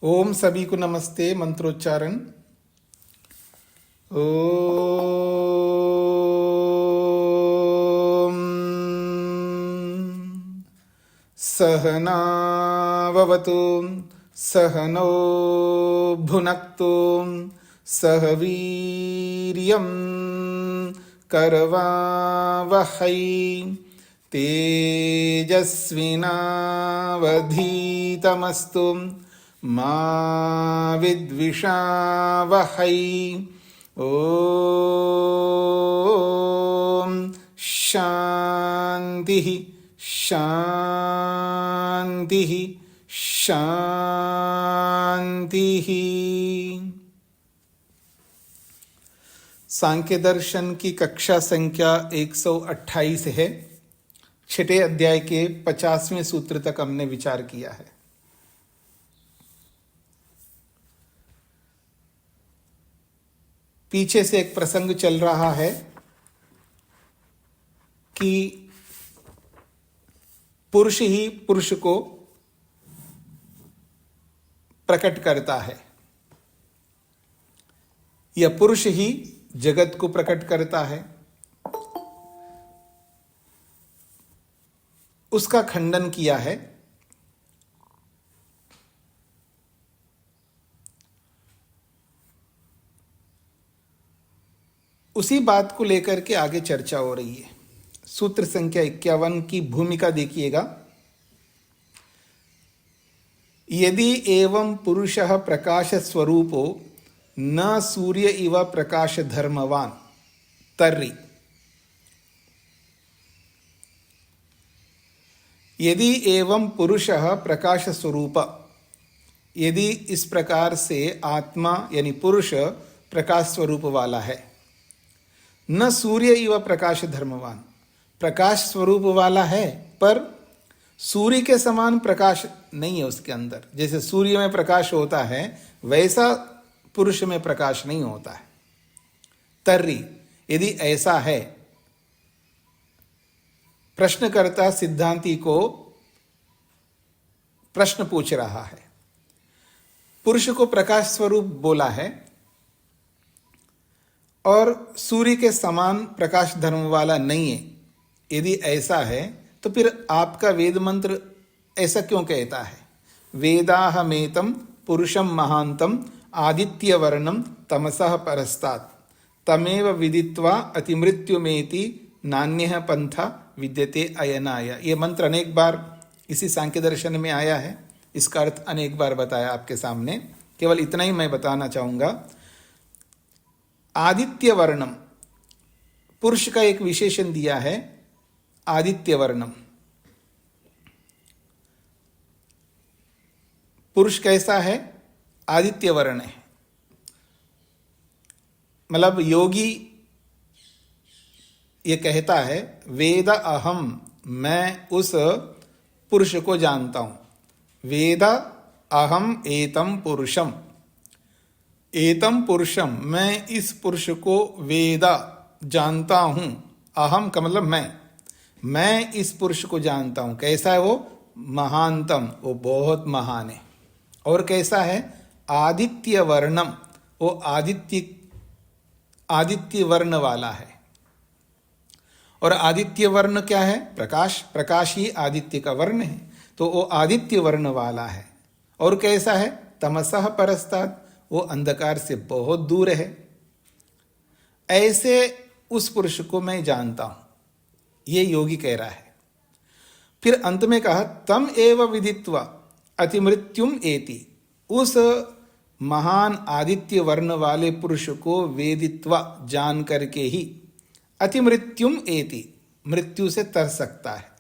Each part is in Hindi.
ओम सभी को नमस्ते। मंत्रोच्चारण। ओम सहनाववतु सहनौ भुनक्तु सह वीर्यं करवावहै तेजस्विनावधीतमस्तु मा विद्विषावहै। ओम शांति शांति शांति। सांख्य दर्शन की कक्षा संख्या 128 है। छठे अध्याय के 50वें सूत्र तक हमने विचार किया है। पीछे से एक प्रसंग चल रहा है कि पुरुष ही पुरुष को प्रकट करता है, यह पुरुष ही जगत को प्रकट करता है। उसका खंडन किया है। उसी बात को लेकर के आगे चर्चा हो रही है। सूत्र संख्या 51 की भूमिका देखिएगा। यदि एवं पुरुषः प्रकाश स्वरूपो न सूर्य इव प्रकाश धर्मवान तर्हि। यदि एवं पुरुषः प्रकाश स्वरूप, यदि इस प्रकार से आत्मा यानी पुरुष प्रकाश स्वरूप वाला है, न सूर्य इव प्रकाश धर्मवान, प्रकाश स्वरूप वाला है पर सूर्य के समान प्रकाश नहीं है उसके अंदर। जैसे सूर्य में प्रकाश होता है वैसा पुरुष में प्रकाश नहीं होता है। तर्हि, यदि ऐसा है, प्रश्नकर्ता सिद्धांती को प्रश्न पूछ रहा है। पुरुष को प्रकाश स्वरूप बोला है और सूर्य के समान प्रकाश धर्म वाला नहीं है। यदि ऐसा है तो फिर आपका वेद मंत्र ऐसा क्यों कहता है? वेदाहमेतम पुरुषम महांतम आदित्य वर्णम तमसः परस्तात् तमेव विदित्वा अतिमृत्युमेति नान्यः पंथा विद्यते अयनाय। ये मंत्र अनेक बार इसी सांख्य दर्शन में आया है। इसका अर्थ अनेक बार बताया आपके सामने। केवल इतना ही मैं बताना चाहूंगा। आदित्य वर्णम, पुरुष का एक विशेषण दिया है आदित्य वर्णम। पुरुष कैसा है? आदित्य वर्ण है। मतलब योगी ये कहता है वेद अहम, मैं उस पुरुष को जानता हूं। वेद अहम एतम पुरुषम, एतम पुरुषम, मैं इस पुरुष को वेदा जानता हूं। अहम का मतलब मैं इस पुरुष को जानता हूं। कैसा है वो? महानतम, वो बहुत महान है। और कैसा है? आदित्य वर्णम, वो आदित्य वर्ण वाला है। और आदित्य वर्ण क्या है? प्रकाश। प्रकाश ही आदित्य का वर्ण है, तो वो आदित्य वर्ण वाला है। और कैसा है? तमसः परस्तात्, वो अंधकार से बहुत दूर है। ऐसे उस पुरुष को मैं जानता हूं, ये योगी कह रहा है। फिर अंत में कहा तम एव विदित्वा अतिमृत्युम एति, उस महान आदित्य वर्ण वाले पुरुष को वेदित्वा जान करके ही अतिमृत्युम एति, मृत्यु से तर सकता है।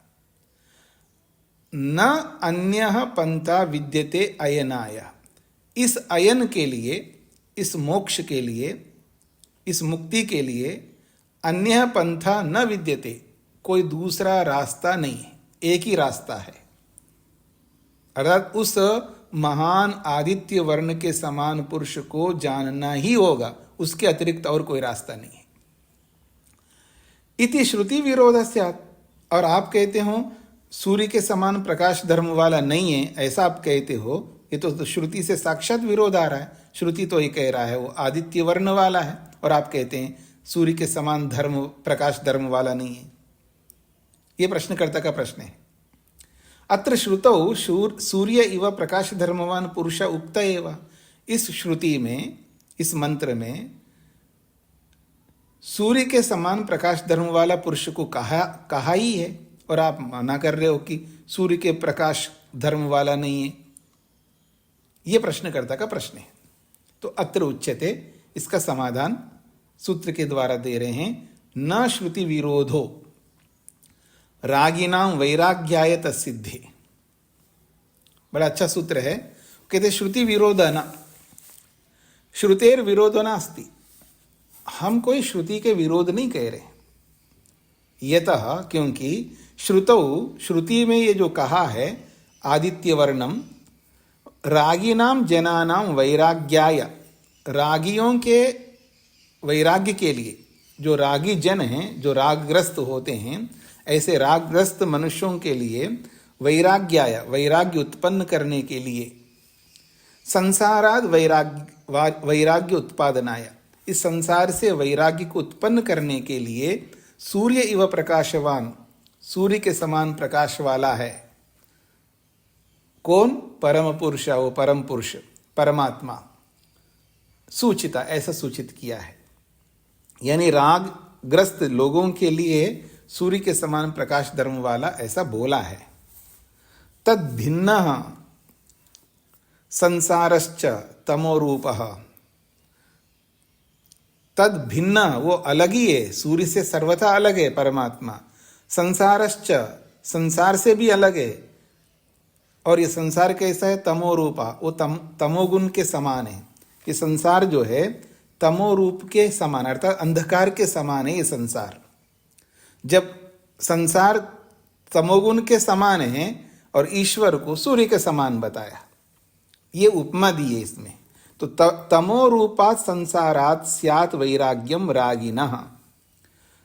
न अन्यः पंथा विद्यते अयनाय, इस अयन के लिए, इस मोक्ष के लिए, इस मुक्ति के लिए अन्य पंथा न विद्यते, कोई दूसरा रास्ता नहीं है, एक ही रास्ता है। अर्थात उस महान आदित्य वर्ण के समान पुरुष को जानना ही होगा, उसके अतिरिक्त और कोई रास्ता नहीं है। इति श्रुति विरोध स्यात्, और आप कहते हो सूर्य के समान प्रकाश धर्म वाला नहीं है, ऐसा आप कहते हो, ये तो श्रुति से साक्षात विरोध आ रहा है। श्रुति तो ये कह रहा है वो आदित्य वर्ण वाला है, और आप कहते हैं सूर्य के समान धर्म प्रकाश धर्म वाला नहीं है। ये प्रश्नकर्ता का प्रश्न है। अत्र श्रुतौ सूर्य इव प्रकाश धर्मवान पुरुष उक्त एव। इस श्रुति में, इस मंत्र में सूर्य के समान प्रकाश धर्म वाला पुरुष को कहा ही है, और आप मना कर रहे हो कि सूर्य के प्रकाश धर्म वाला नहीं है। यह प्रश्नकर्ता का प्रश्न है। तो अत्र उच्यते, इसका समाधान सूत्र के द्वारा दे रहे हैं। न श्रुति विरोधो रागिनां वैराग्याय तत्सिद्धे। बड़ा अच्छा सूत्र है। कहते श्रुति विरोध न, श्रुतेर विरोधो नास्ति। हम कोई श्रुति के विरोध नहीं कह रहे, यतः क्योंकि श्रुतौ, श्रुति में ये जो कहा है आदित्य वर्णम, रागिनाम जनानाम वैराग्याय, रागियों के वैराग्य के लिए, जो रागी जन हैं, जो रागग्रस्त होते हैं, ऐसे रागग्रस्त मनुष्यों के लिए वैराग्याय, वैराग्य उत्पन्न करने के लिए, संसाराद वैराग्य उत्पादनाय, इस संसार से वैराग्य को उत्पन्न करने के लिए सूर्य इव प्रकाशवान, सूर्य के समान प्रकाश वाला है। कौन? परम पुरुष, वो परम पुरुष परमात्मा सूचिता, ऐसा सूचित किया है। यानी रागग्रस्त लोगों के लिए सूर्य के समान प्रकाश धर्म वाला ऐसा बोला है। तद भिन्न संसारश्च तमोरूपः, तद भिन्न, वो अलग ही है, सूर्य से सर्वथा अलग है परमात्मा। संसारश्च, संसार से भी अलग है। और ये संसार कैसा है? तमोरूपा, वो तमोगुण के समान है। ये संसार जो है तमोरूप के समान, अर्थात अंधकार के समान है ये संसार। जब संसार तमोगुण के समान है और ईश्वर को सूर्य के समान बताया, ये उपमा दी है इसमें। तो तमोरूपात् संसारात् स्यात् वैराग्यम रागिनः।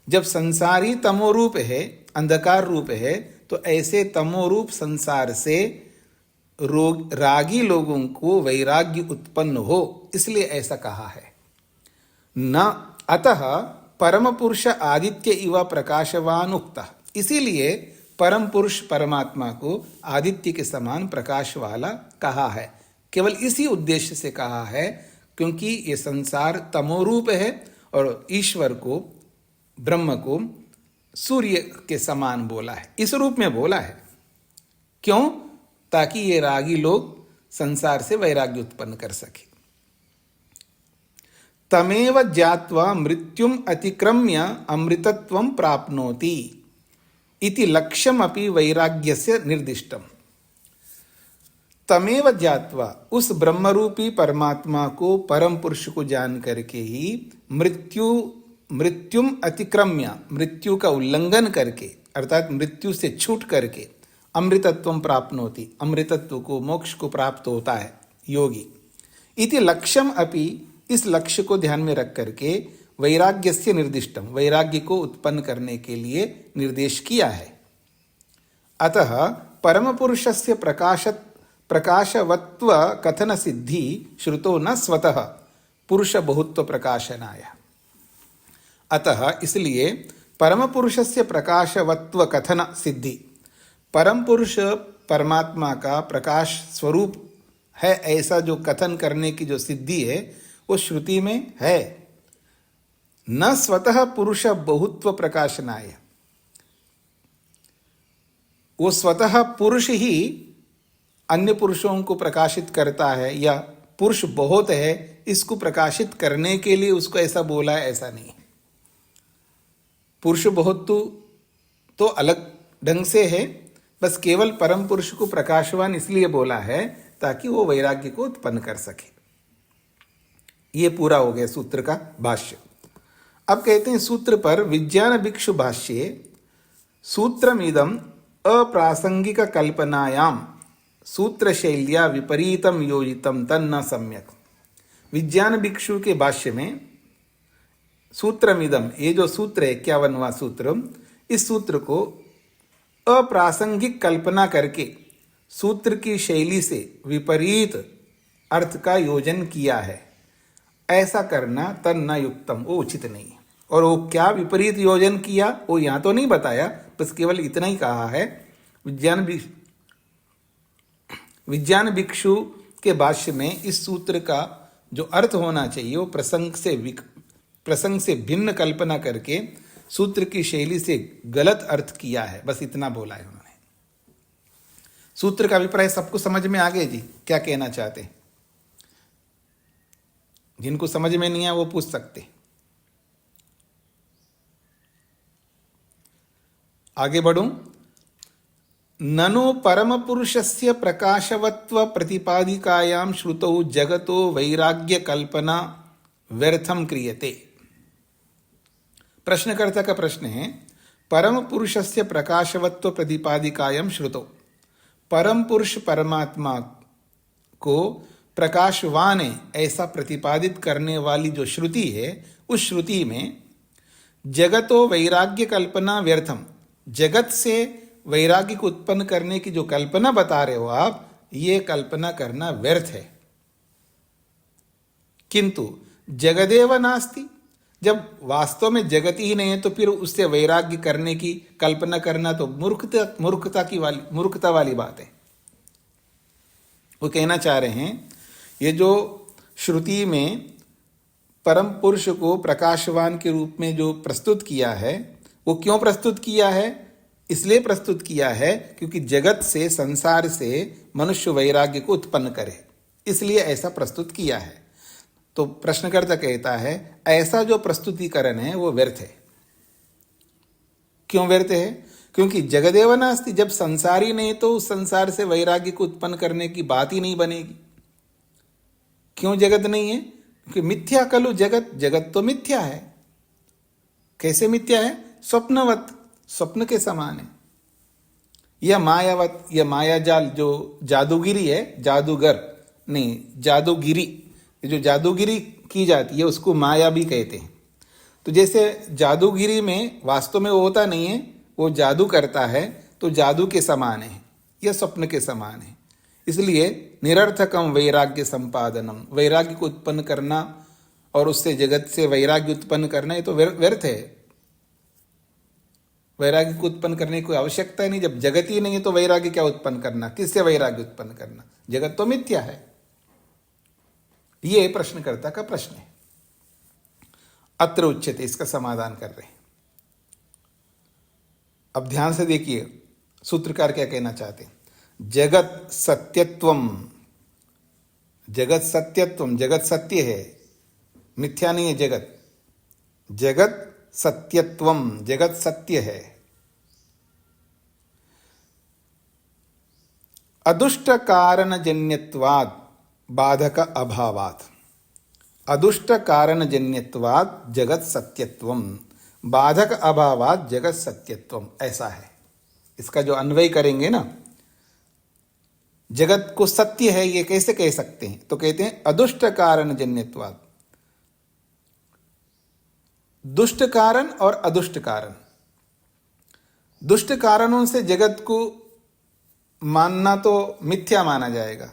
जब संसारी तमोरूप है, अंधकार रूप है, तो ऐसे तमोरूप संसार से रागी लोगों को वैराग्य उत्पन्न हो, इसलिए ऐसा कहा है। न अतः परम पुरुष आदित्य इव प्रकाशवान उक्तः, इसीलिए परम पुरुष परमात्मा को आदित्य के समान प्रकाश वाला कहा है। केवल इसी उद्देश्य से कहा है क्योंकि ये संसार तमोरूप है और ईश्वर को, ब्रह्म को सूर्य के समान बोला है, इस रूप में बोला है। क्यों? ताकि ये रागी लोग संसार से वैराग्य उत्पन्न कर सके। तमेव ज्ञात्वा मृत्युम अतिक्रम्य अमृतत्वं प्राप्नोति इति लक्ष्यम अपि वैराग्यस्य निर्दिष्टम। तमेव ज्ञात्वा, उस ब्रह्मरूपी परमात्मा को, परम पुरुष को जान करके ही मृत्युम अतिक्रम्य, मृत्यु का उल्लंघन करके, अर्थात मृत्यु से छूट करके अमृतत्वं प्राप्नोति, अमृतत्व को, मोक्ष को प्राप्त होता है योगी। इति लक्ष्यम अपि, इस लक्ष्य को ध्यान में रख करके वैराग्यस्य निर्दिष्टम, वैराग्य को उत्पन्न करने के लिए निर्देश किया है। अतः परम पुरुषस्य प्रकाशवत्व कथन सिद्धि श्रुतो न स्वतः पुरुष बहुत्व प्रकाशनाय। अतः इसलिए परम पुरुषस्य प्रकाशवत्व कथन सिद्धि, परम पुरुष परमात्मा का प्रकाश स्वरूप है ऐसा जो कथन करने की जो सिद्धि है वो श्रुति में है। न स्वतः पुरुष बहुत्व प्रकाशनाय, वो स्वतः पुरुष ही अन्य पुरुषों को प्रकाशित करता है, या पुरुष बहुत है इसको प्रकाशित करने के लिए उसको ऐसा बोला है, ऐसा नहीं। पुरुष बहुत तो अलग ढंग से है, बस केवल परम पुरुष को प्रकाशवान इसलिए बोला है ताकि वो वैराग्य को उत्पन्न कर सके। ये पूरा हो गया सूत्र का भाष्य। अब कहते हैं सूत्र पर विज्ञान भिक्षु भाष्ये सूत्रमिदं अप्रासंगिक कल्पनायाम सूत्र शैल्या विपरीतम योजितम तन्न सम्यक। विज्ञान भिक्षु के भाष्य में सूत्रमिदम, ये जो सूत्र है 51वां सूत्र, इस सूत्र को अप्रासंगिक कल्पना करके सूत्र की शैली से विपरीत अर्थ का योजन किया है, ऐसा करना तन्न युक्तम, वो उचित नहीं है। और वो क्या विपरीत योजन किया वो यहाँ तो नहीं बताया, बस केवल इतना ही कहा है। विज्ञान भिक्षु के भाष्य में इस सूत्र का जो अर्थ होना चाहिए वो प्रसंग से भिन्न कल्पना करके सूत्र की शैली से गलत अर्थ किया है, बस इतना बोला है उन्होंने। सूत्र का अभिप्राय सबको समझ में आ गया जी, क्या कहना चाहते? जिनको समझ में नहीं आया वो पूछ सकते। आगे बढ़ूं। ननु परम पुरुषस्य प्रकाशवत्व प्रतिपादिकायां श्रुतौ जगतो वैराग्य कल्पना व्यर्थम क्रियते। प्रश्नकर्ता का प्रश्न है, परम पुरुषस्य प्रकाशवत्व प्रतिपादिकायां श्रुतौ, परम पुरुष परमात्मा को प्रकाशवान है ऐसा प्रतिपादित करने वाली जो श्रुति है, उस श्रुति में जगतो वैराग्य कल्पना व्यर्थम, जगत से वैराग्य को उत्पन्न करने की जो कल्पना बता रहे हो आप, ये कल्पना करना व्यर्थ है। किंतु जगदेव नास्ति, जब वास्तव में जगत ही नहीं है तो फिर उससे वैराग्य करने की कल्पना करना तो मूर्खता वाली बात है। वो कहना चाह रहे हैं, ये जो श्रुति में परम पुरुष को प्रकाशवान के रूप में जो प्रस्तुत किया है, वो क्यों प्रस्तुत किया है? इसलिए प्रस्तुत किया है क्योंकि जगत से, संसार से मनुष्य वैराग्य को उत्पन्न करे, इसलिए ऐसा प्रस्तुत किया है। तो प्रश्नकर्ता कहता है, ऐसा जो प्रस्तुतिकरण है वो व्यर्थ है। क्यों व्यर्थ है? क्योंकि जगदेव नास्ति, जब संसार ही नहीं तो उस संसार से वैराग्य को उत्पन्न करने की बात ही नहीं बनेगी। क्यों जगत नहीं है? क्योंकि मिथ्या खलु जगत, जगत तो मिथ्या है। कैसे मिथ्या है? स्वप्नवत, स्वप्न के समान है। यह मायावत, यह मायाजाल जो जादूगिरी है, जादूगर नहीं, जादूगिरी, जो जादूगिरी की जाती है उसको माया भी कहते हैं। तो जैसे जादूगिरी में वास्तव में वो होता नहीं है, वो जादू करता है, तो जादू के समान है, यह स्वप्न के समान है। इसलिए निरर्थकम वैराग्य संपादनम, वैराग्य को उत्पन्न करना और उससे जगत से वैराग्य उत्पन्न करना, ये तो व्यर्थ है। वैराग्य को उत्पन्न करने की कोई आवश्यकता ही नहीं। जब जगत ही नहीं है तो वैराग्य क्या उत्पन्न करना, किससे वैराग्य उत्पन्न करना? जगत तो मिथ्या है। ये प्रश्नकर्ता का प्रश्न है। अत्र उच्यते, इसका समाधान कर रहे हैं। अब ध्यान से देखिए सूत्रकार क्या कहना चाहते हैं। जगत सत्यत्वम, जगत सत्यत्वम, जगत सत्य है, मिथ्या नहीं है जगत। जगत सत्यत्वम, जगत सत्य है। अदुष्ट कारण जन्यत्वात् बाधक अभावात्, अदुष्ट कारण जन्यत्वात् जगत सत्यत्वम, बाधक अभावात् जगत सत्यत्वम, ऐसा है। इसका जो अन्वय करेंगे ना, जगत को सत्य है ये कैसे कह सकते हैं? तो कहते हैं अदुष्ट कारण जन्यत्वात्, दुष्ट कारण और अदुष्ट कारण। दुष्ट कारणों से जगत को मानना तो मिथ्या माना जाएगा।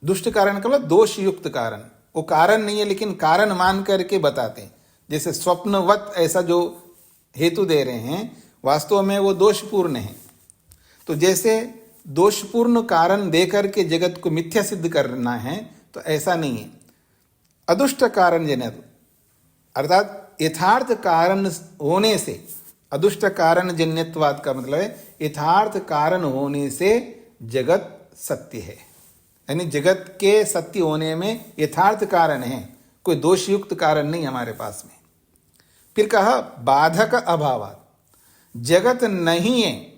दुष्ट कारण का मतलब दोष युक्त कारण, वो कारण नहीं है लेकिन कारण मान करके बताते हैं। जैसे स्वप्नवत ऐसा जो हेतु दे रहे हैं, वास्तव में वो दोषपूर्ण है। तो जैसे दोषपूर्ण कारण देकर के जगत को मिथ्या सिद्ध करना है, तो ऐसा नहीं है। अदुष्ट कारण जन्य, अर्थात यथार्थ कारण होने से, अदुष्ट कारण जन्यत्वाद का मतलब है यथार्थ कारण होने से जगत सत्य है। यानी जगत के सत्य होने में यथार्थ कारण है, कोई दोषयुक्त कारण नहीं हमारे पास में। फिर कहा बाधक अभावात्, जगत नहीं है,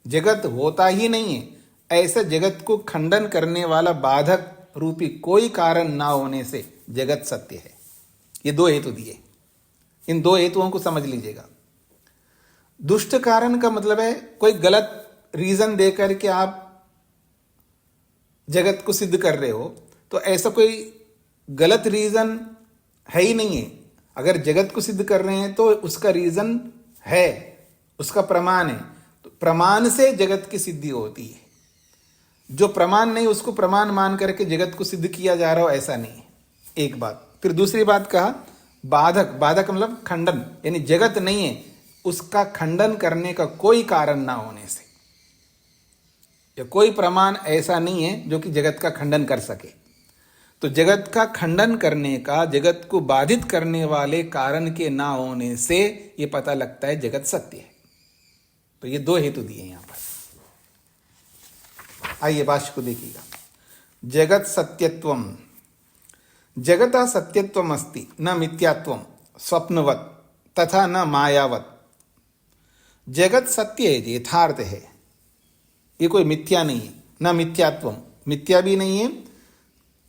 जगत होता ही नहीं है, ऐसा जगत को खंडन करने वाला बाधक रूपी कोई कारण ना होने से जगत सत्य है। ये दो हेतु दिए, इन दो हेतुओं को समझ लीजिएगा। दुष्ट कारण का मतलब है कोई गलत रीजन देकर के आप जगत को सिद्ध कर रहे हो, तो ऐसा कोई गलत रीजन है ही नहीं है। अगर जगत को सिद्ध कर रहे हैं तो उसका रीजन है, उसका प्रमाण है, तो प्रमाण से जगत की सिद्धि होती है। जो प्रमाण नहीं उसको प्रमाण मान करके जगत को सिद्ध किया जा रहा हो, ऐसा नहीं है। एक बात। फिर दूसरी बात कहा बाधक, बाधक मतलब खंडन, यानी जगत नहीं है उसका खंडन करने का कोई कारण ना होने से, या कोई प्रमाण ऐसा नहीं है जो कि जगत का खंडन कर सके। तो जगत का खंडन करने का, जगत को बाधित करने वाले कारण के ना होने से यह पता लगता है जगत सत्य है। तो ये दो हेतु दिए यहां पर। आइए भाष्य को देखिएगा। जगत सत्यत्वम, जगत सत्यत्वम अस्ति न मिथ्यात्वम स्वप्नवत तथा न मायावत। जगत सत्य है, यथार्थ है, ये कोई मिथ्या नहीं है। न मिथ्यात्वम, मिथ्या भी नहीं है,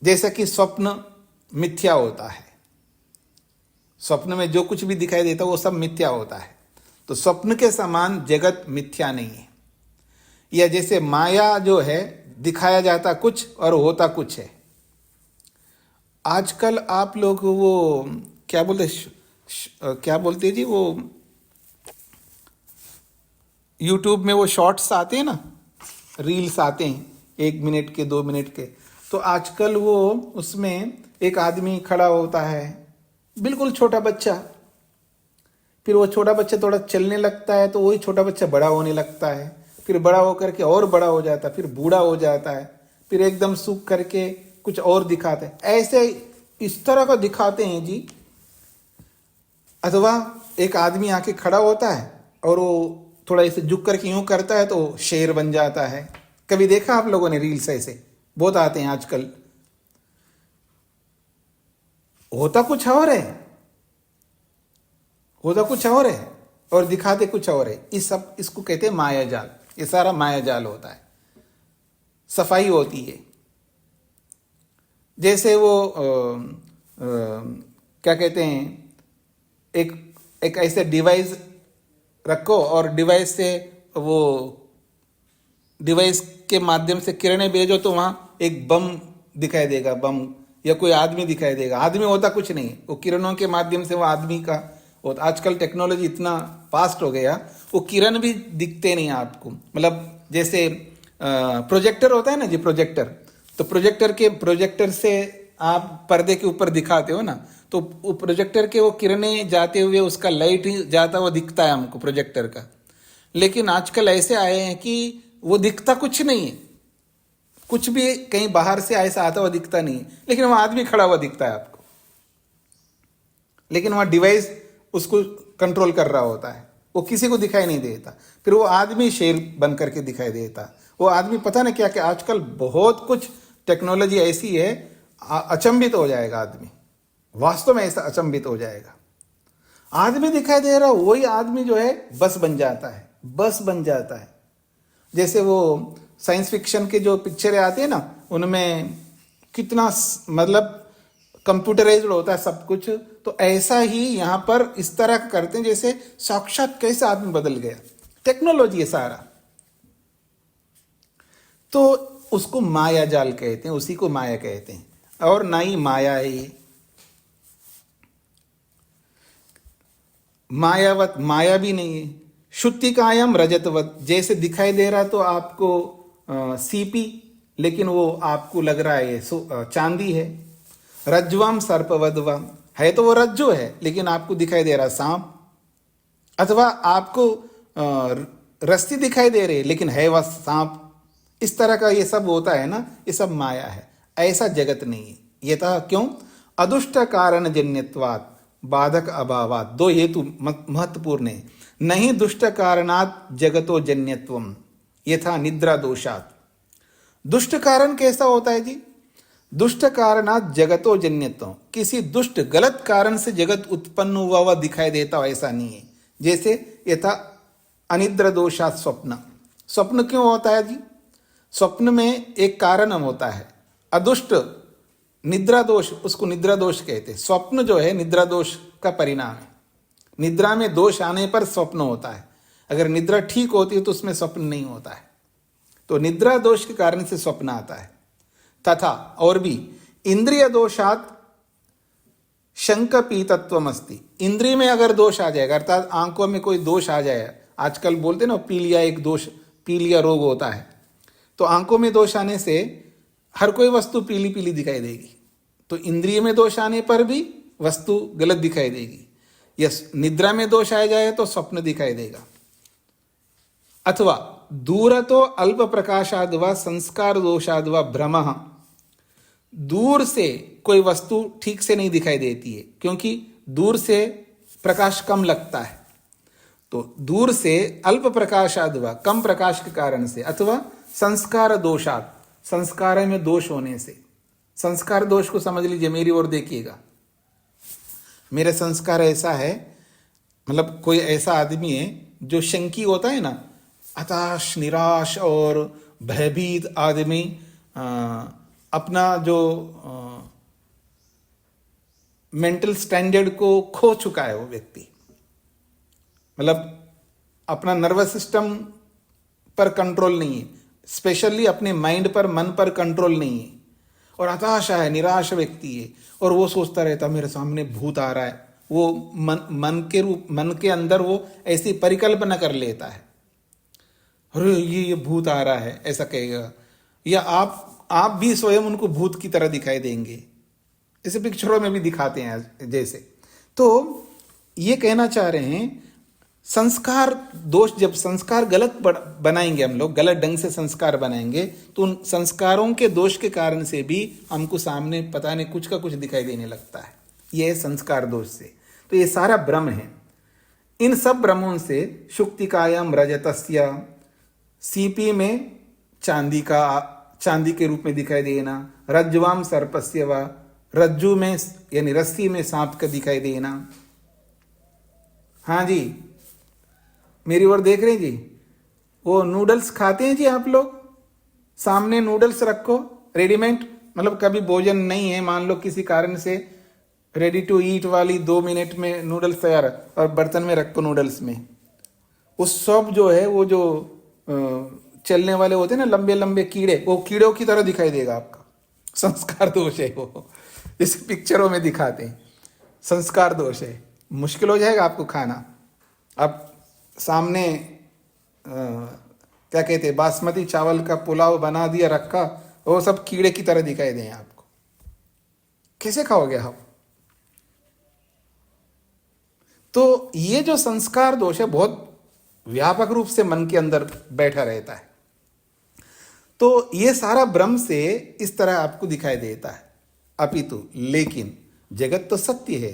जैसा कि स्वप्न मिथ्या होता है। स्वप्न में जो कुछ भी दिखाई देता है वो सब मिथ्या होता है। तो स्वप्न के समान जगत मिथ्या नहीं है। या जैसे माया जो है, दिखाया जाता कुछ और होता कुछ है। आजकल आप लोग वो क्या बोलते क्या बोलते जी, वो यूट्यूब में वो शॉर्ट्स आते हैं ना, रील्स आते हैं 1 मिनट के 2 मिनट के। तो आजकल वो उसमें एक आदमी खड़ा होता है, बिल्कुल छोटा बच्चा, फिर वो छोटा बच्चा थोड़ा चलने लगता है तो वही छोटा बच्चा बड़ा होने लगता है, फिर बड़ा होकर के और बड़ा हो जाता है, फिर बूढ़ा हो जाता है, फिर एकदम सूख करके कुछ और दिखाते हैं। ऐसे इस तरह का दिखाते हैं जी। अथवा एक आदमी आके खड़ा होता है और वो थोड़ा ऐसे झुक करके यूं करता है तो शेर बन जाता है। कभी देखा आप लोगों ने रील्स? ऐसे बहुत आते हैं आजकल। होता कुछ और है, होता कुछ और है और दिखाते कुछ और है। इस सब, इसको कहते हैं माया जाल। ये सारा माया जाल होता है, सफाई होती है। जैसे वो क्या कहते हैं, एक ऐसे डिवाइस रखो और डिवाइस से वो डिवाइस के माध्यम से किरणें भेजो तो वहां एक बम दिखाई देगा, बम, या कोई आदमी दिखाई देगा। आदमी होता कुछ नहीं, वो किरणों के माध्यम से वो आदमी का होता। आजकल टेक्नोलॉजी इतना फास्ट हो गया, वो किरण भी दिखते नहीं आपको। मतलब जैसे प्रोजेक्टर होता है ना जी, प्रोजेक्टर, तो प्रोजेक्टर से आप पर्दे के ऊपर दिखाते हो ना, तो वो प्रोजेक्टर के वो किरणें जाते हुए उसका लाइट ही जाता हुआ दिखता है हमको प्रोजेक्टर का। लेकिन आजकल ऐसे आए हैं कि वो दिखता कुछ नहीं है, कुछ भी कहीं बाहर से ऐसा आता हुआ दिखता नहीं है, लेकिन वहां आदमी खड़ा हुआ दिखता है आपको। लेकिन वहां डिवाइस उसको कंट्रोल कर रहा होता है, वो किसी को दिखाई नहीं देता। फिर वो आदमी शेर बन करके दिखाई देता, वो आदमी पता नहीं क्या क्या। आजकल बहुत कुछ टेक्नोलॉजी ऐसी है, अचंभित हो जाएगा आदमी, वास्तव में ऐसा अचंभित हो जाएगा। आदमी दिखाई दे रहा, वही आदमी जो है बस बन जाता है, बस बन जाता है। जैसे वो साइंस फिक्शन के जो पिक्चरें आती है ना, उनमें कितना मतलब कंप्यूटराइज्ड होता है सब कुछ। तो ऐसा ही यहां पर इस तरह करते हैं जैसे साक्षात कैसे आदमी बदल गया। टेक्नोलॉजी है सारा, तो उसको माया जाल कहते हैं, उसी को माया कहते हैं। और ना ही माया है ये, मायावत, माया भी नहीं है। शुत्तिकायम रजतवत, जैसे दिखाई दे रहा तो आपको सीपी, लेकिन वो आपको लग रहा है चांदी है। रज्ज्वम सर्पवद्वम, है तो वो रज्जु है लेकिन आपको दिखाई दे रहा सांप। अथवा आपको रस्सी दिखाई दे रही है लेकिन है वह सांप। इस तरह का ये सब होता है ना, ये सब माया है, ऐसा जगत नहीं है। ये था क्यों? अदुष्ट कारण जन्यत्वात् बाधक अभावात। दो हेतु महत्वपूर्ण है। नहीं दुष्ट कारणात जगतो जन्यत्वम यथा निद्रा दोषात। दुष्ट कारण कैसा होता है जी? दुष्ट कारणात जगतो जन्यत्वम, किसी दुष्ट गलत कारण से जगत उत्पन्न हुआ हुआ दिखाई देता हो, ऐसा नहीं है। जैसे यथा अनिद्रा दोषात स्वप्न। स्वप्न क्यों होता है जी? स्वप्न में एक कारण होता है, अदुष्ट निद्रा दोष, उसको निद्रा दोष कहते हैं। स्वप्न जो है निद्रा दोष का परिणाम है। निद्रा में दोष आने पर स्वप्न होता है, अगर निद्रा ठीक होती है तो उसमें स्वप्न नहीं होता है। तो निद्रा दोष के कारण से स्वप्न आता है। तथा और भी इंद्रिय दोषात शंक पीतत्वम अस्ति। इंद्रिय में अगर दोष आ जाएगा, अर्थात आंखों में कोई दोष आ जाए, आजकल बोलते ना पीलिया, एक दोष, पीलिया रोग होता है, तो आंखों में दोष आने से हर कोई वस्तु पीली पीली दिखाई देगी, तो इंद्रिय में दोष आने पर भी वस्तु गलत दिखाई देगी। यस, निद्रा में दोष आ जाए तो स्वप्न दिखाई देगा। अथवा दूरतो अल्प प्रकाशाद व संस्कार दोषाद व भ्रमः, दूर से कोई वस्तु ठीक से नहीं दिखाई देती है क्योंकि दूर से प्रकाश कम लगता है, तो दूर से अल्प प्रकाशाद व कम प्रकाश के कारण से, अथवा संस्कार दोषाद, संस्कार में दोष होने से। संस्कार दोष को समझ लीजिए, मेरी ओर देखिएगा। मेरा संस्कार ऐसा है, मतलब कोई ऐसा आदमी है जो शंकी होता है ना, हताश निराश और भयभीत आदमी, अपना जो मेंटल स्टैंडर्ड को खो चुका है वो व्यक्ति, मतलब अपना नर्वस सिस्टम पर कंट्रोल नहीं है, स्पेशली अपने माइंड पर, मन पर कंट्रोल नहीं है, और हताशा है, निराश व्यक्ति है, और वो सोचता रहता मेरे सामने भूत आ रहा है। वो मन के अंदर वो ऐसी परिकल्पना कर लेता है, अरे ये भूत आ रहा है, ऐसा कहेगा। या आप भी स्वयं उनको भूत की तरह दिखाई देंगे, इसे पिक्चरों में भी दिखाते हैं जैसे। तो ये कहना चाह रहे हैं, संस्कार दोष, जब संस्कार गलत बनाएंगे हम लोग, गलत ढंग से संस्कार बनाएंगे, तो उन संस्कारों के दोष के कारण से भी हमको सामने पता नहीं कुछ का कुछ दिखाई देने लगता है। यह है संस्कार दोष से। तो ये सारा भ्रम है। इन सब भ्रमों से शुक्तिकायाम रजतस्य, सीपी में चांदी के रूप में दिखाई देना, रज्ज्वाम सर्पस्य व, रज्जू में यानी रस्सी में सांप का दिखाई देना। हाँ जी, मेरी ओर देख रहे हैं जी। वो नूडल्स खाते हैं जी आप लोग, सामने नूडल्स रखो रेडीमेड, मतलब कभी भोजन नहीं है, मान लो किसी कारण से रेडी टू ईट वाली 2 मिनट में नूडल्स तैयार, और बर्तन में रखो नूडल्स में। उस सब जो है वो जो चलने वाले होते हैं ना लंबे लंबे कीड़े, वो कीड़ों की तरह दिखाई देगा आपका। संस्कार दोष है वो, इस पिक्चरों में दिखाते हैं। संस्कार दोष है, मुश्किल हो जाएगा आपको खाना। अब सामने क्या कहते हैं, बासमती चावल का पुलाव बना दिया रखा, वो सब कीड़े की तरह दिखाई दें आपको, कैसे खाओगे आप? तो ये जो संस्कार दोष है बहुत व्यापक रूप से मन के अंदर बैठा रहता है। तो ये सारा भ्रम से इस तरह आपको दिखाई देता है। अपितु लेकिन जगत तो सत्य है,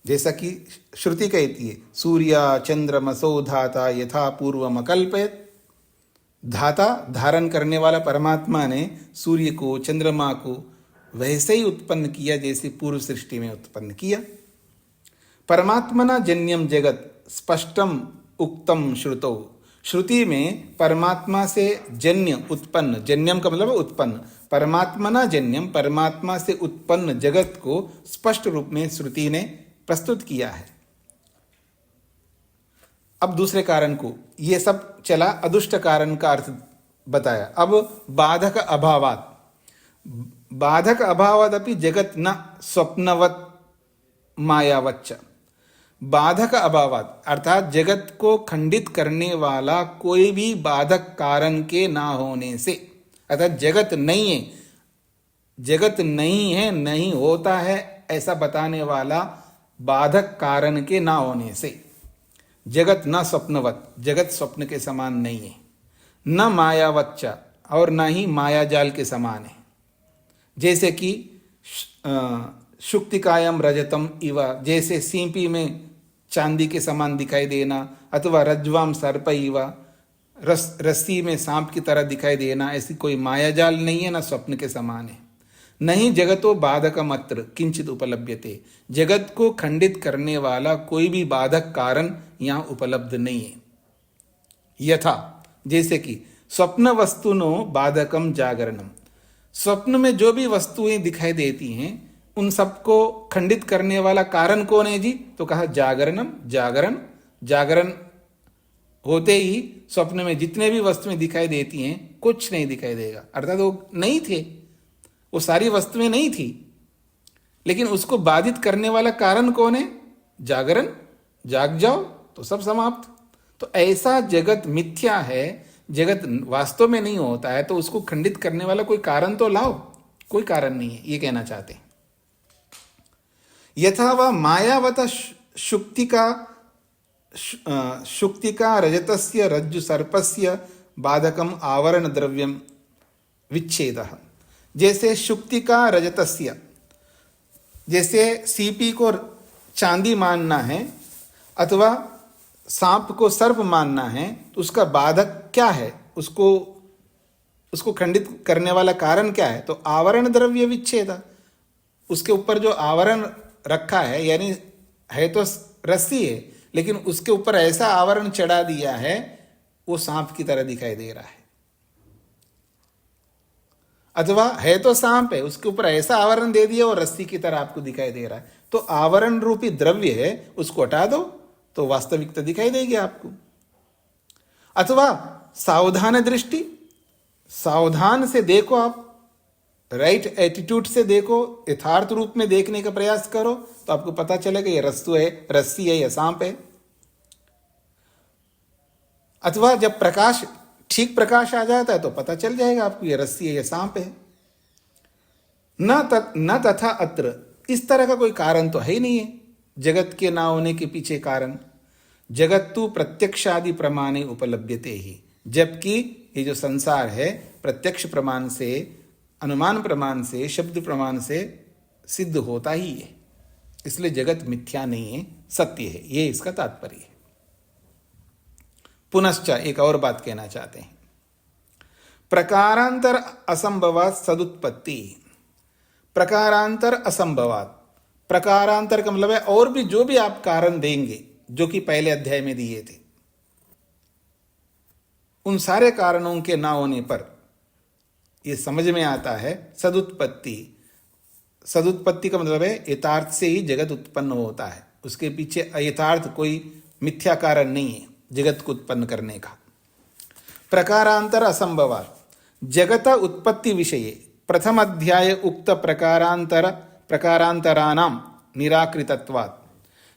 जैसा कि श्रुति कहती है, सूर्य चंद्रमसो धाता यथा पूर्वम अकल्पयत। धाता धारण करने वाला परमात्मा ने सूर्य को, चंद्रमा को वैसे ही उत्पन्न किया जैसे पूर्व सृष्टि में उत्पन्न किया। परमात्मना जन्यम जगत स्पष्टम उक्तम श्रुतौ, श्रुति में परमात्मा से जन्य उत्पन्न, जन्यम का मतलब उत्पन्न, परमात्मना जन्यम परमात्मा से उत्पन्न जगत को स्पष्ट रूप में श्रुति ने प्रस्तुत किया है। अब दूसरे कारण को, ये सब चला अदुष्ट कारण का अर्थ बताया। अब बाधक अभावात, बाधक अभावात अपि जगत न स्वप्नवत मायावच्च। बाधक अभावात अर्थात जगत को खंडित करने वाला कोई भी बाधक कारण के ना होने से, अर्थात जगत नहीं है, जगत नहीं है, नहीं होता है ऐसा बताने वाला बाधक कारण के ना होने से। जगत न स्वप्नवत, जगत स्वप्न के समान नहीं है, न मायावच्च और न ही मायाजाल के समान है। जैसे कि शुक्तिकायम रजतम इव, जैसे सीपी में चांदी के समान दिखाई देना, अथवा रज्ज्वाम सर्प इव, रस्सी में सांप की तरह दिखाई देना, ऐसी कोई मायाजाल नहीं है, ना स्वप्न के समान है। नहीं जगतो बाधकमत्र किंचित उपलभ्यते, जगत को खंडित करने वाला कोई भी बाधक कारण यहाँ उपलब्ध नहीं है। यथा जैसे कि स्वप्न वस्तुनो बाधकम जागरणम, स्वप्न में जो भी वस्तुएं दिखाई देती हैं उन सबको खंडित करने वाला कारण कौन है जी? तो कहा जागरणम, जागरण, जागरण होते ही स्वप्न में जितने भी वस्तुएं दिखाई देती हैं कुछ नहीं दिखाई देगा, अर्थात वो नहीं थे, वो सारी वस्तुएं नहीं थी, लेकिन उसको बाधित करने वाला कारण कौन है? जागरण, जाग जाओ तो सब समाप्त। तो ऐसा जगत मिथ्या है जगत वास्तव में नहीं होता है तो उसको खंडित करने वाला कोई कारण तो लाओ। कोई कारण नहीं है, ये कहना चाहते हैं। यथा वा मायावत शुक्तिका रजतस्य रज्जु सर्पस्य बाधकम आवरण द्रव्यम विच्छेदः। जैसे शुक्तिका रजतस्य, जैसे सीपी को चांदी मानना है अथवा सांप को सर्प मानना है, तो उसका बाधक क्या है, उसको खंडित करने वाला कारण क्या है? तो आवरण द्रव्य विच्छेद। उसके ऊपर जो आवरण रखा है, यानी है तो रस्सी है, लेकिन उसके ऊपर ऐसा आवरण चढ़ा दिया है वो सांप की तरह दिखाई दे रहा है। अथवा है तो सांप है, उसके ऊपर ऐसा आवरण दे दिया और रस्सी की तरह आपको दिखाई दे रहा है। तो आवरण रूपी द्रव्य है, उसको हटा दो तो वास्तविकता दिखाई देगी आपको। अथवा सावधान दृष्टि, सावधान से देखो, आप राइट एटीट्यूड से देखो, यथार्थ रूप में देखने का प्रयास करो तो आपको पता चलेगा ये रस्सी है या सांप है। अथवा जब ठीक प्रकाश आ जाता है तो पता चल जाएगा आपको ये रस्सी है या सांप है। न तथा अत्र, इस तरह का कोई कारण तो है ही नहीं है जगत के ना होने के पीछे कारण। जगत तो प्रत्यक्षादि प्रमाणे उपलभ्यते ही, जबकि ये जो संसार है प्रत्यक्ष प्रमाण से, अनुमान प्रमाण से, शब्द प्रमाण से सिद्ध होता ही है। इसलिए जगत मिथ्या नहीं है, सत्य है, ये इसका तात्पर्य है। पुनश्च एक और बात कहना चाहते हैं। प्रकारांतर असंभवात सदुत्पत्ति। प्रकारांतर असंभवात, प्रकारांतर का मतलब है और भी जो भी आप कारण देंगे जो कि पहले अध्याय में दिए थे, उन सारे कारणों के ना होने पर यह समझ में आता है सदुत्पत्ति। सदुत्पत्ति का मतलब है यथार्थ से ही जगत उत्पन्न होता है, उसके पीछे अयथार्थ कोई मिथ्या कारण नहीं है जगत को उत्पन्न करने का। प्रकारांतर असंभवात जगत उत्पत्ति विषये प्रथम अध्याय उक्त प्रकारांतरानाम निराकृतत्वात्।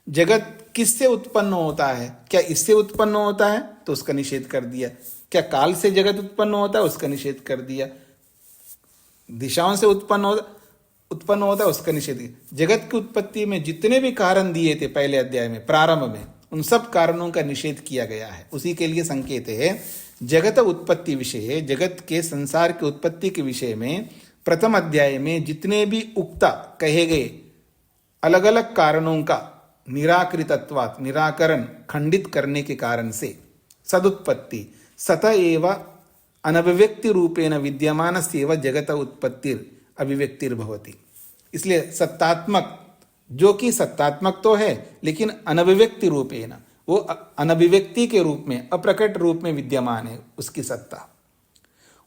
जगत किससे उत्पन्न होता है? क्या इससे उत्पन्न होता है? तो उसका निषेध कर दिया। क्या काल से जगत उत्पन्न होता है? उसका निषेध कर दिया। दिशाओं से उत्पन्न होता है, उसका निषेध किया। जगत की उत्पत्ति में जितने भी कारण दिए थे पहले अध्याय में, प्रारंभ में, उन सब कारणों का निषेध किया गया है। उसी के लिए संकेत है जगत उत्पत्ति विषय, जगत के संसार की उत्पत्ति के विषय में प्रथम अध्याय में जितने भी उक्ता कहे गए अलग अलग कारणों का निराकृतत्वात्, निराकरण, खंडित करने के कारण से, सदुत्पत्ति सत एव अनभिव्यक्ति रूपेण विद्यमानस्येव जगत उत्पत्तिर अभिव्यक्तिर्भवति। इसलिए सत्तात्मक, जो कि सत्तात्मक तो है लेकिन अनभिव्यक्ति रूपेण, वो अनभिव्यक्ति के रूप में, अप्रकट रूप में विद्यमान है उसकी सत्ता।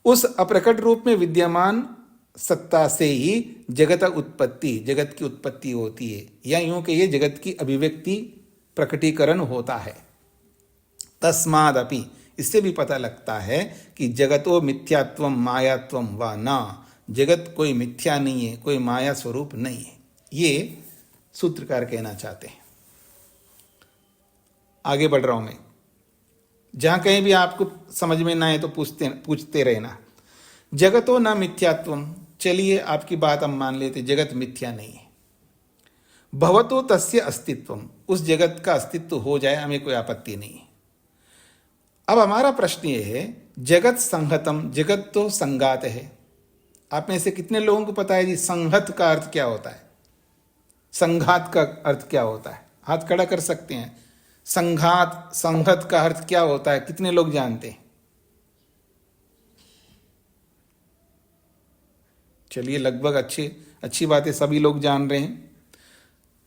उस अप्रकट रूप में विद्यमान सत्ता से ही जगत उत्पत्ति, जगत की उत्पत्ति होती है, या यूं कहिए जगत की अभिव्यक्ति, प्रकटीकरण होता है। तस्मादपि, इससे भी पता लगता है कि जगतो मिथ्यात्वम मायात्वम वा ना, जगत कोई मिथ्या नहीं है, कोई माया स्वरूप नहीं है। ये सूत्रकार कहना चाहते हैं। आगे बढ़ रहा हूं मैं, जहां कहीं भी आपको समझ में ना आए तो पूछते रहना। जगतो न मिथ्यात्वम, चलिए आपकी बात हम मान लेते, जगत मिथ्या नहीं है। भवतो तस्य अस्तित्वम, उस जगत का अस्तित्व हो जाए, हमें कोई आपत्ति नहीं है। अब हमारा प्रश्न ये है, जगत संहतम, जगत तो संघात है। आप में से कितने लोगों को पता है जी संहत का अर्थ क्या होता है? संघात का अर्थ क्या होता है? हाथ खड़ा कर सकते हैं। संघात, संहत का अर्थ क्या होता है? कितने लोग जानते हैं? चलिए, लगभग अच्छी बात है, सभी लोग जान रहे हैं।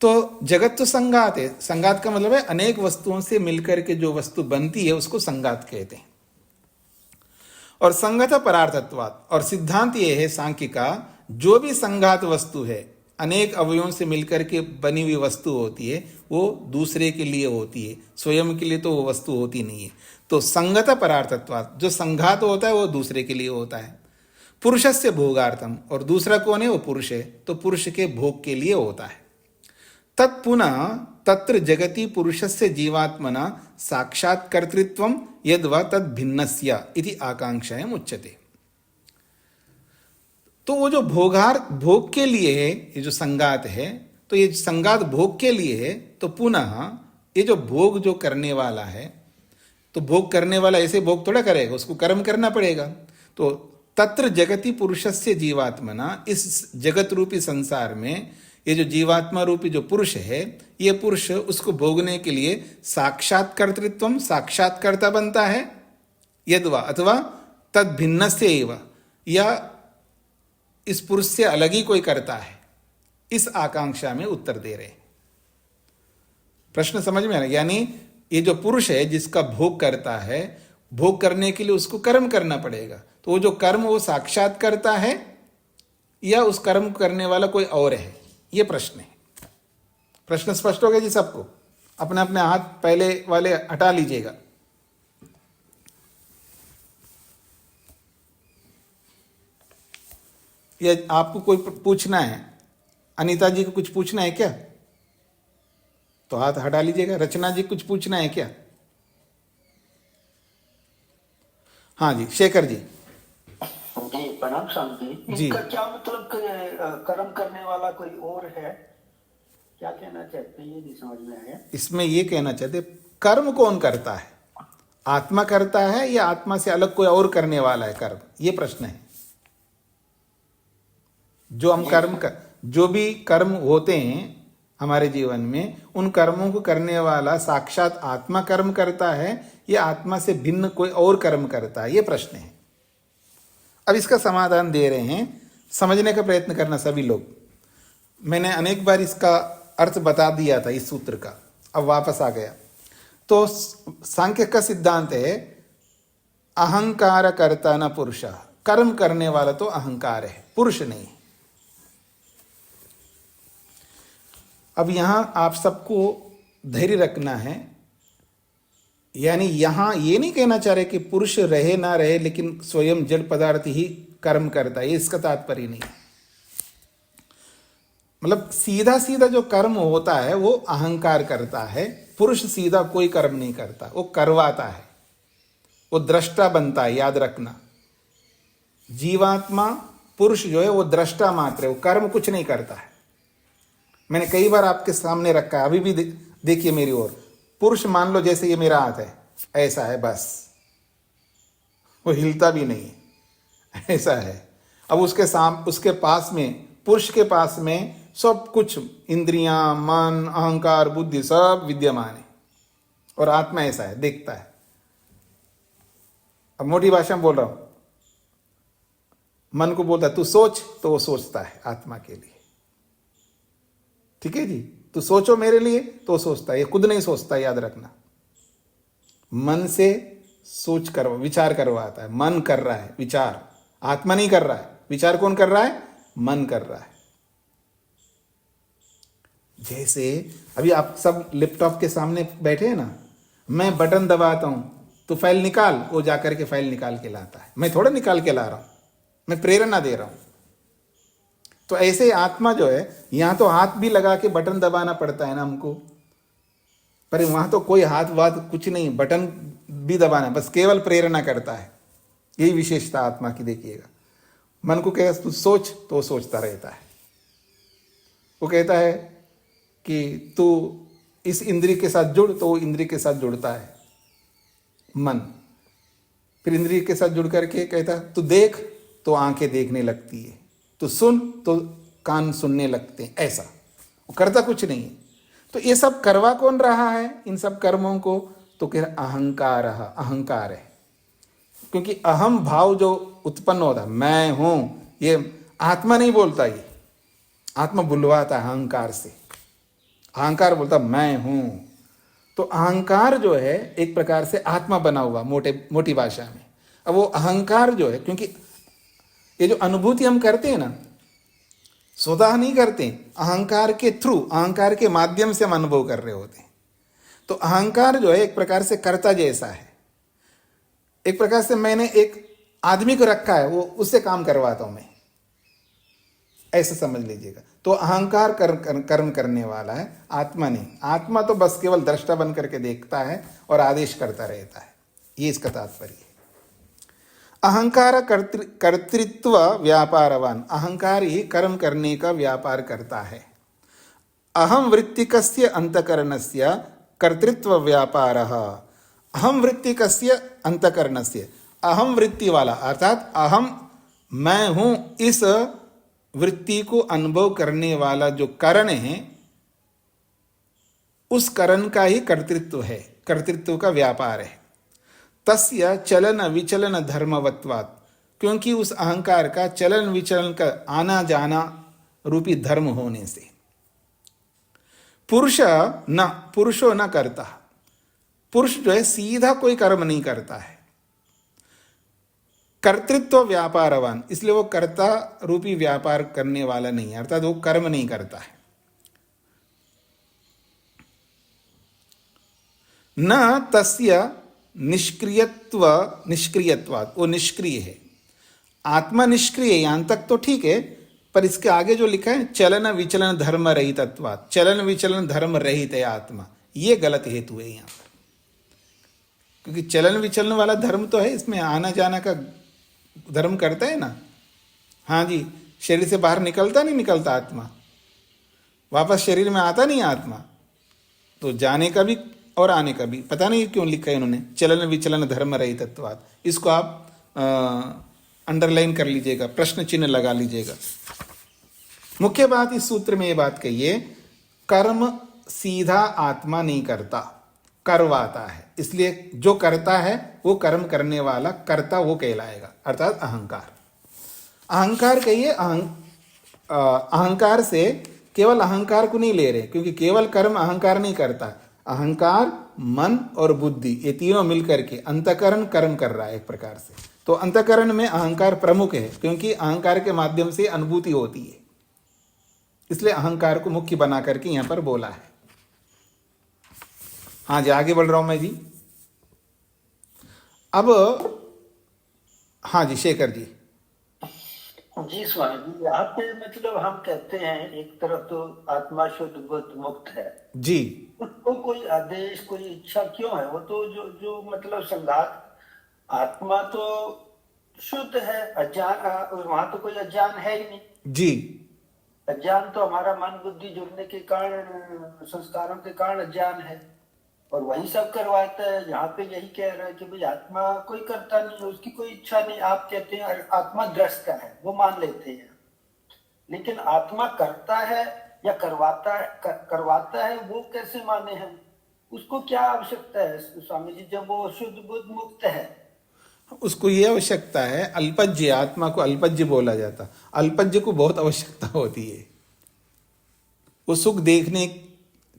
तो जगत तो संघात है। संघात का मतलब है अनेक वस्तुओं से मिलकर के जो वस्तु बनती है उसको संघात कहते हैं। और संगत परार्थत्वात्, और सिद्धांत ये है सांख्य का, जो भी संघात वस्तु है, अनेक अवयवों से मिलकर के बनी हुई वस्तु होती है, वो दूसरे के लिए होती है, स्वयं के लिए तो वो वस्तु होती नहीं है। तो संगत परार्थत्वात्, जो संघात होता है वो दूसरे के लिए होता है। पुरुषस्य भोगार्थम, और दूसरा कौन है? वो पुरुष है, तो पुरुष के भोग के लिए होता है। तत्पुनः तत्र जगति पुरुषस्य जीवात्मना साक्षात्कर्तृत्वं यद्वा तद् भिन्नस्य इति आकांक्षायाम् उच्यते। तो वो जो भोग के लिए है, ये जो संगात है, तो ये संगात भोग के लिए है, तो पुनः ये जो भोग जो करने वाला है, तो भोग करने वाला ऐसे भोग थोड़ा करेगा, उसको कर्म करना पड़ेगा। तो तत्र जगति पुरुषस्य जीवात्मना, इस जगत रूपी संसार में ये जो जीवात्मा रूपी जो पुरुष है, ये पुरुष उसको भोगने के लिए साक्षात्कर्तृत्वम, साक्षात्कर्ता बनता है, यद्वा अथवा तद भिन्नस्य एव, या इस पुरुष से अलग ही कोई करता है, इस आकांक्षा में उत्तर दे रहे। प्रश्न समझ में आ रहा? यानी ये जो पुरुष है जिसका भोग करता है, भोग करने के लिए उसको कर्म करना पड़ेगा, तो वो जो कर्म वो साक्षात करता है या उस कर्म करने वाला कोई और है, ये प्रश्न है। प्रश्न स्पष्ट हो गया जी सबको? अपने अपने हाथ पहले वाले हटा लीजिएगा। या आपको कोई पूछना है? अनीता जी को कुछ पूछना है क्या? तो हाथ हटा लीजिएगा। रचना जी कुछ पूछना है क्या? हाँ जी, शेखर जी। जी प्रणाम स्वामी जी। इसका क्या मतलब कर्म करने वाला कोई और है, क्या कहना चाहते हैं, ये नहीं समझ में आया। इसमें ये कहना चाहते कर्म कौन करता है, आत्मा करता है या आत्मा से अलग कोई और करने वाला है कर्म, ये प्रश्न है। जो हम कर्म कर, जो भी कर्म होते हैं हमारे जीवन में, उन कर्मों को करने वाला साक्षात आत्मा कर्म करता है या आत्मा से भिन्न कोई और कर्म करता है, ये प्रश्न है। अब इसका समाधान दे रहे हैं, समझने का प्रयत्न करना सभी लोग। मैंने अनेक बार इसका अर्थ बता दिया था इस सूत्र का, अब वापस आ गया। तो सांख्य का सिद्धांत है अहंकार कर्ता न पुरुष, कर्म करने वाला तो अहंकार है, पुरुष नहीं। अब यहां आप सबको धैर्य रखना है, यानी यहां ये नहीं कहना चाह रहे कि पुरुष रहे ना रहे लेकिन स्वयं जड़ पदार्थ ही कर्म करता है, ये इसका तात्पर्य नहीं। मतलब सीधा सीधा जो कर्म होता है वो अहंकार करता है, पुरुष सीधा कोई कर्म नहीं करता, वो करवाता है, वो दृष्टा बनता है। याद रखना, जीवात्मा पुरुष जो है वो दृष्टा मात्र है, वो कर्म कुछ नहीं करता है। मैंने कई बार आपके सामने रखा है, अभी भी देखिए मेरी ओर। पुरुष मान लो जैसे ये मेरा हाथ है, ऐसा है बस, वो हिलता भी नहीं है, ऐसा है। अब उसके पास में, पुरुष के पास में सब कुछ, इंद्रियां, मन, अहंकार, बुद्धि सब विद्यमान है, और आत्मा ऐसा है, देखता है। अब मोटी भाषा में बोल रहा हूं, मन को बोलता है तू सोच, तो वो सोचता है आत्मा के लिए। ठीक है जी, तो सोचो मेरे लिए, तो सोचता है, ये खुद नहीं सोचता, याद रखना। मन से सोच कर विचार करवाता है, मन कर रहा है विचार, आत्मा नहीं कर रहा है। विचार कौन कर रहा है? मन कर रहा है। जैसे अभी आप सब लैपटॉप के सामने बैठे हैं ना, मैं बटन दबाता हूं तो फाइल निकाल, वो जाकर के फाइल निकाल के लाता है। मैं थोड़ा निकाल के ला रहा हूं, मैं प्रेरणा दे रहा हूं। तो ऐसे आत्मा जो है, यहां तो हाथ भी लगा के बटन दबाना पड़ता है ना हमको, पर वहां तो कोई हाथ वाथ कुछ नहीं, बटन भी दबाना, बस केवल प्रेरणा करता है। यही विशेषता आत्मा की देखिएगा। मन को कहता तू सोच, तो वो सोचता रहता है। वो कहता है कि तू इस इंद्रिय के साथ जुड़, तो वो इंद्रिय के साथ जुड़ता है मन। फिर इंद्रिय के साथ जुड़ करके कहता तू देख, तो आंखें देखने लगती है, तो सुन, तो कान सुनने लगते हैं। ऐसा वो करता कुछ नहीं है। तो ये सब करवा कौन रहा है इन सब कर्मों को? तो कह अहंकार, अहंकार है। क्योंकि अहम भाव जो उत्पन्न होता, मैं हूं, ये आत्मा नहीं बोलता, ये आत्मा बुलवाता है अहंकार से। अहंकार बोलता मैं हूं। तो अहंकार जो है एक प्रकार से आत्मा बना हुआ, मोटी भाषा में। अब वो अहंकार जो है, क्योंकि ये जो अनुभूति हम करते हैं ना, स्वतः नहीं करते, अहंकार के थ्रू, अहंकार के माध्यम से हम अनुभव कर रहे होते हैं। तो अहंकार जो है एक प्रकार से कर्ता जैसा है। एक प्रकार से मैंने एक आदमी को रखा है, वो उससे काम करवाता हूं मैं। ऐसे समझ लीजिएगा। तो अहंकार कर्म करने वाला है, आत्मा नहीं। आत्मा तो बस केवल दृष्टा बन करके देखता है और आदेश करता रहता है, ये इसका तात्पर्य है। अहंकार कर्तृत्व व्यापारवान, अहंकार ही कर्म करने का व्यापार करता है। अहम वृत्तिकस्य अंतकरणस्य कर्तृत्व व्यापारः, अहम वृत्तिकस्य अंतकरणस्य, अहम वृत्ति वाला अर्थात अहम मैं हूं, इस वृत्ति को अनुभव करने वाला जो करण है, उस करण का ही कर्तृत्व है, कर्तृत्व का व्यापार है। तस्य चलन विचलन धर्मवत्वात्, क्योंकि उस अहंकार का चलन विचलन का आना जाना रूपी धर्म होने से। पुरुषो न करता, पुरुष जो है सीधा कोई कर्म नहीं करता है। कर्तृत्व व्यापारवान, इसलिए वो कर्ता रूपी व्यापार करने वाला नहीं है, अर्थात वो कर्म नहीं करता है। न तस्य निष्क्रियत्वात्, वो निष्क्रिय है। आत्मा निष्क्रिय, यहां तक तो ठीक है, पर इसके आगे जो लिखा है चलन विचलन धर्म रहितत्वात्, चलन विचलन धर्म रहित है आत्मा, ये गलत हेतु है यहां पर। क्योंकि चलन विचलन वाला धर्म तो है, इसमें आना जाना का धर्म करता है ना। हाँ जी, शरीर से बाहर निकलता नहीं निकलता आत्मा, वापस शरीर में आता नहीं आत्मा, तो जाने का भी और आने का भी। पता नहीं क्यों लिखा है इन्होंने चलन विचलन धर्म रहितत्वात्, इसको आप अंडरलाइन कर लीजिएगा, प्रश्न चिन्ह लगा लीजिएगा। मुख्य बात इस सूत्र में ये बात कही है, कर्म सीधा आत्मा नहीं करता, करवाता है। इसलिए जो करता है वो कर्म करने वाला कर्ता वो कहलाएगा, अर्थात अहंकार। अहंकार कहिए, अहंकार से केवल अहंकार को नहीं ले रहे, क्योंकि केवल कर्म अहंकार नहीं करता। अहंकार, मन और बुद्धि, ये तीनों मिलकर के अंतकरण कर्म कर रहा है एक प्रकार से। तो अंतकरण में अहंकार प्रमुख है, क्योंकि अहंकार के माध्यम से अनुभूति होती है, इसलिए अहंकार को मुख्य बना करके यहां पर बोला है। हाँ जी, आगे बढ़ रहा हूं मैं जी। अब हाँ जी, शेखर जी। जी स्वामी जी, यहाँ पे मतलब हम कहते हैं एक तरफ तो आत्मा शुद्ध बुद्ध मुक्त है जी, उसको कोई आदेश कोई इच्छा क्यों है? वो तो जो जो मतलब संघात, आत्मा तो शुद्ध है, अज्ञान वहां तो कोई अज्ञान है ही नहीं जी। अज्ञान तो हमारा मन बुद्धि जुड़ने के कारण, संस्कारों के कारण अज्ञान है, और वही सब करवाता है। यहाँ पे यही कह रहा है कि भाई आत्मा कोई करता नहीं है, उसकी कोई इच्छा नहीं। आप कहते हैं आत्मा दृष्टा है, वो मान लेते हैं, लेकिन आत्मा करता है या करवाता है वो कैसे माने हम? उसको क्या आवश्यकता है स्वामी जी, जब वो शुद्ध बुद्ध मुक्त है? उसको ये आवश्यकता है, अल्पज्य, आत्मा को अल्पज्य बोला जाता। अल्पज्य को बहुत आवश्यकता होती है, वो सुख देखने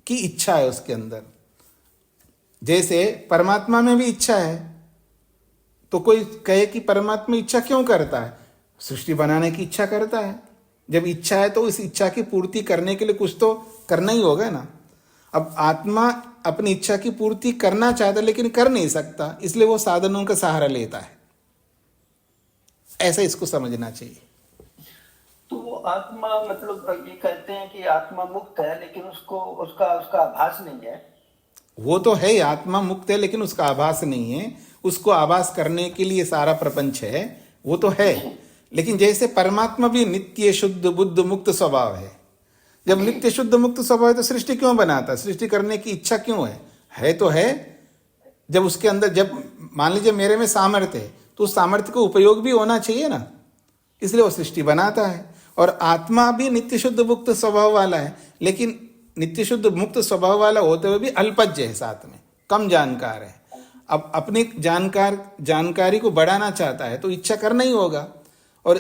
की इच्छा है उसके अंदर। जैसे परमात्मा में भी इच्छा है, तो कोई कहे कि परमात्मा इच्छा क्यों करता है? सृष्टि बनाने की इच्छा करता है। जब इच्छा है तो इस इच्छा की पूर्ति करने के लिए कुछ तो करना ही होगा ना। अब आत्मा अपनी इच्छा की पूर्ति करना चाहता है लेकिन कर नहीं सकता, इसलिए वो साधनों का सहारा लेता है। ऐसा इसको समझना चाहिए। तो वो आत्मा मतलब ये कहते हैं कि आत्मा मुक्त है, लेकिन उसको उसका आभास नहीं है। वो तो है, आत्मा मुक्त है लेकिन उसका आभास नहीं है। उसको आभास करने के लिए सारा प्रपंच है, वो तो है। लेकिन जैसे परमात्मा भी नित्य शुद्ध बुद्ध मुक्त स्वभाव है। जब नित्य शुद्ध मुक्त स्वभाव है तो सृष्टि क्यों बनाता? सृष्टि करने की इच्छा क्यों है तो है। जब उसके अंदर, जब मान लीजिए मेरे में सामर्थ्य है तो उस सामर्थ्य को उपयोग भी होना चाहिए ना, इसलिए वो सृष्टि बनाता है। और आत्मा भी नित्य शुद्ध मुक्त स्वभाव वाला है, लेकिन नित्य शुद्ध मुक्त स्वभाव वाला होते हुए भी अल्पज्य है, साथ में कम जानकार है। अब अपनी जानकारी को बढ़ाना चाहता है तो इच्छा करना ही होगा। और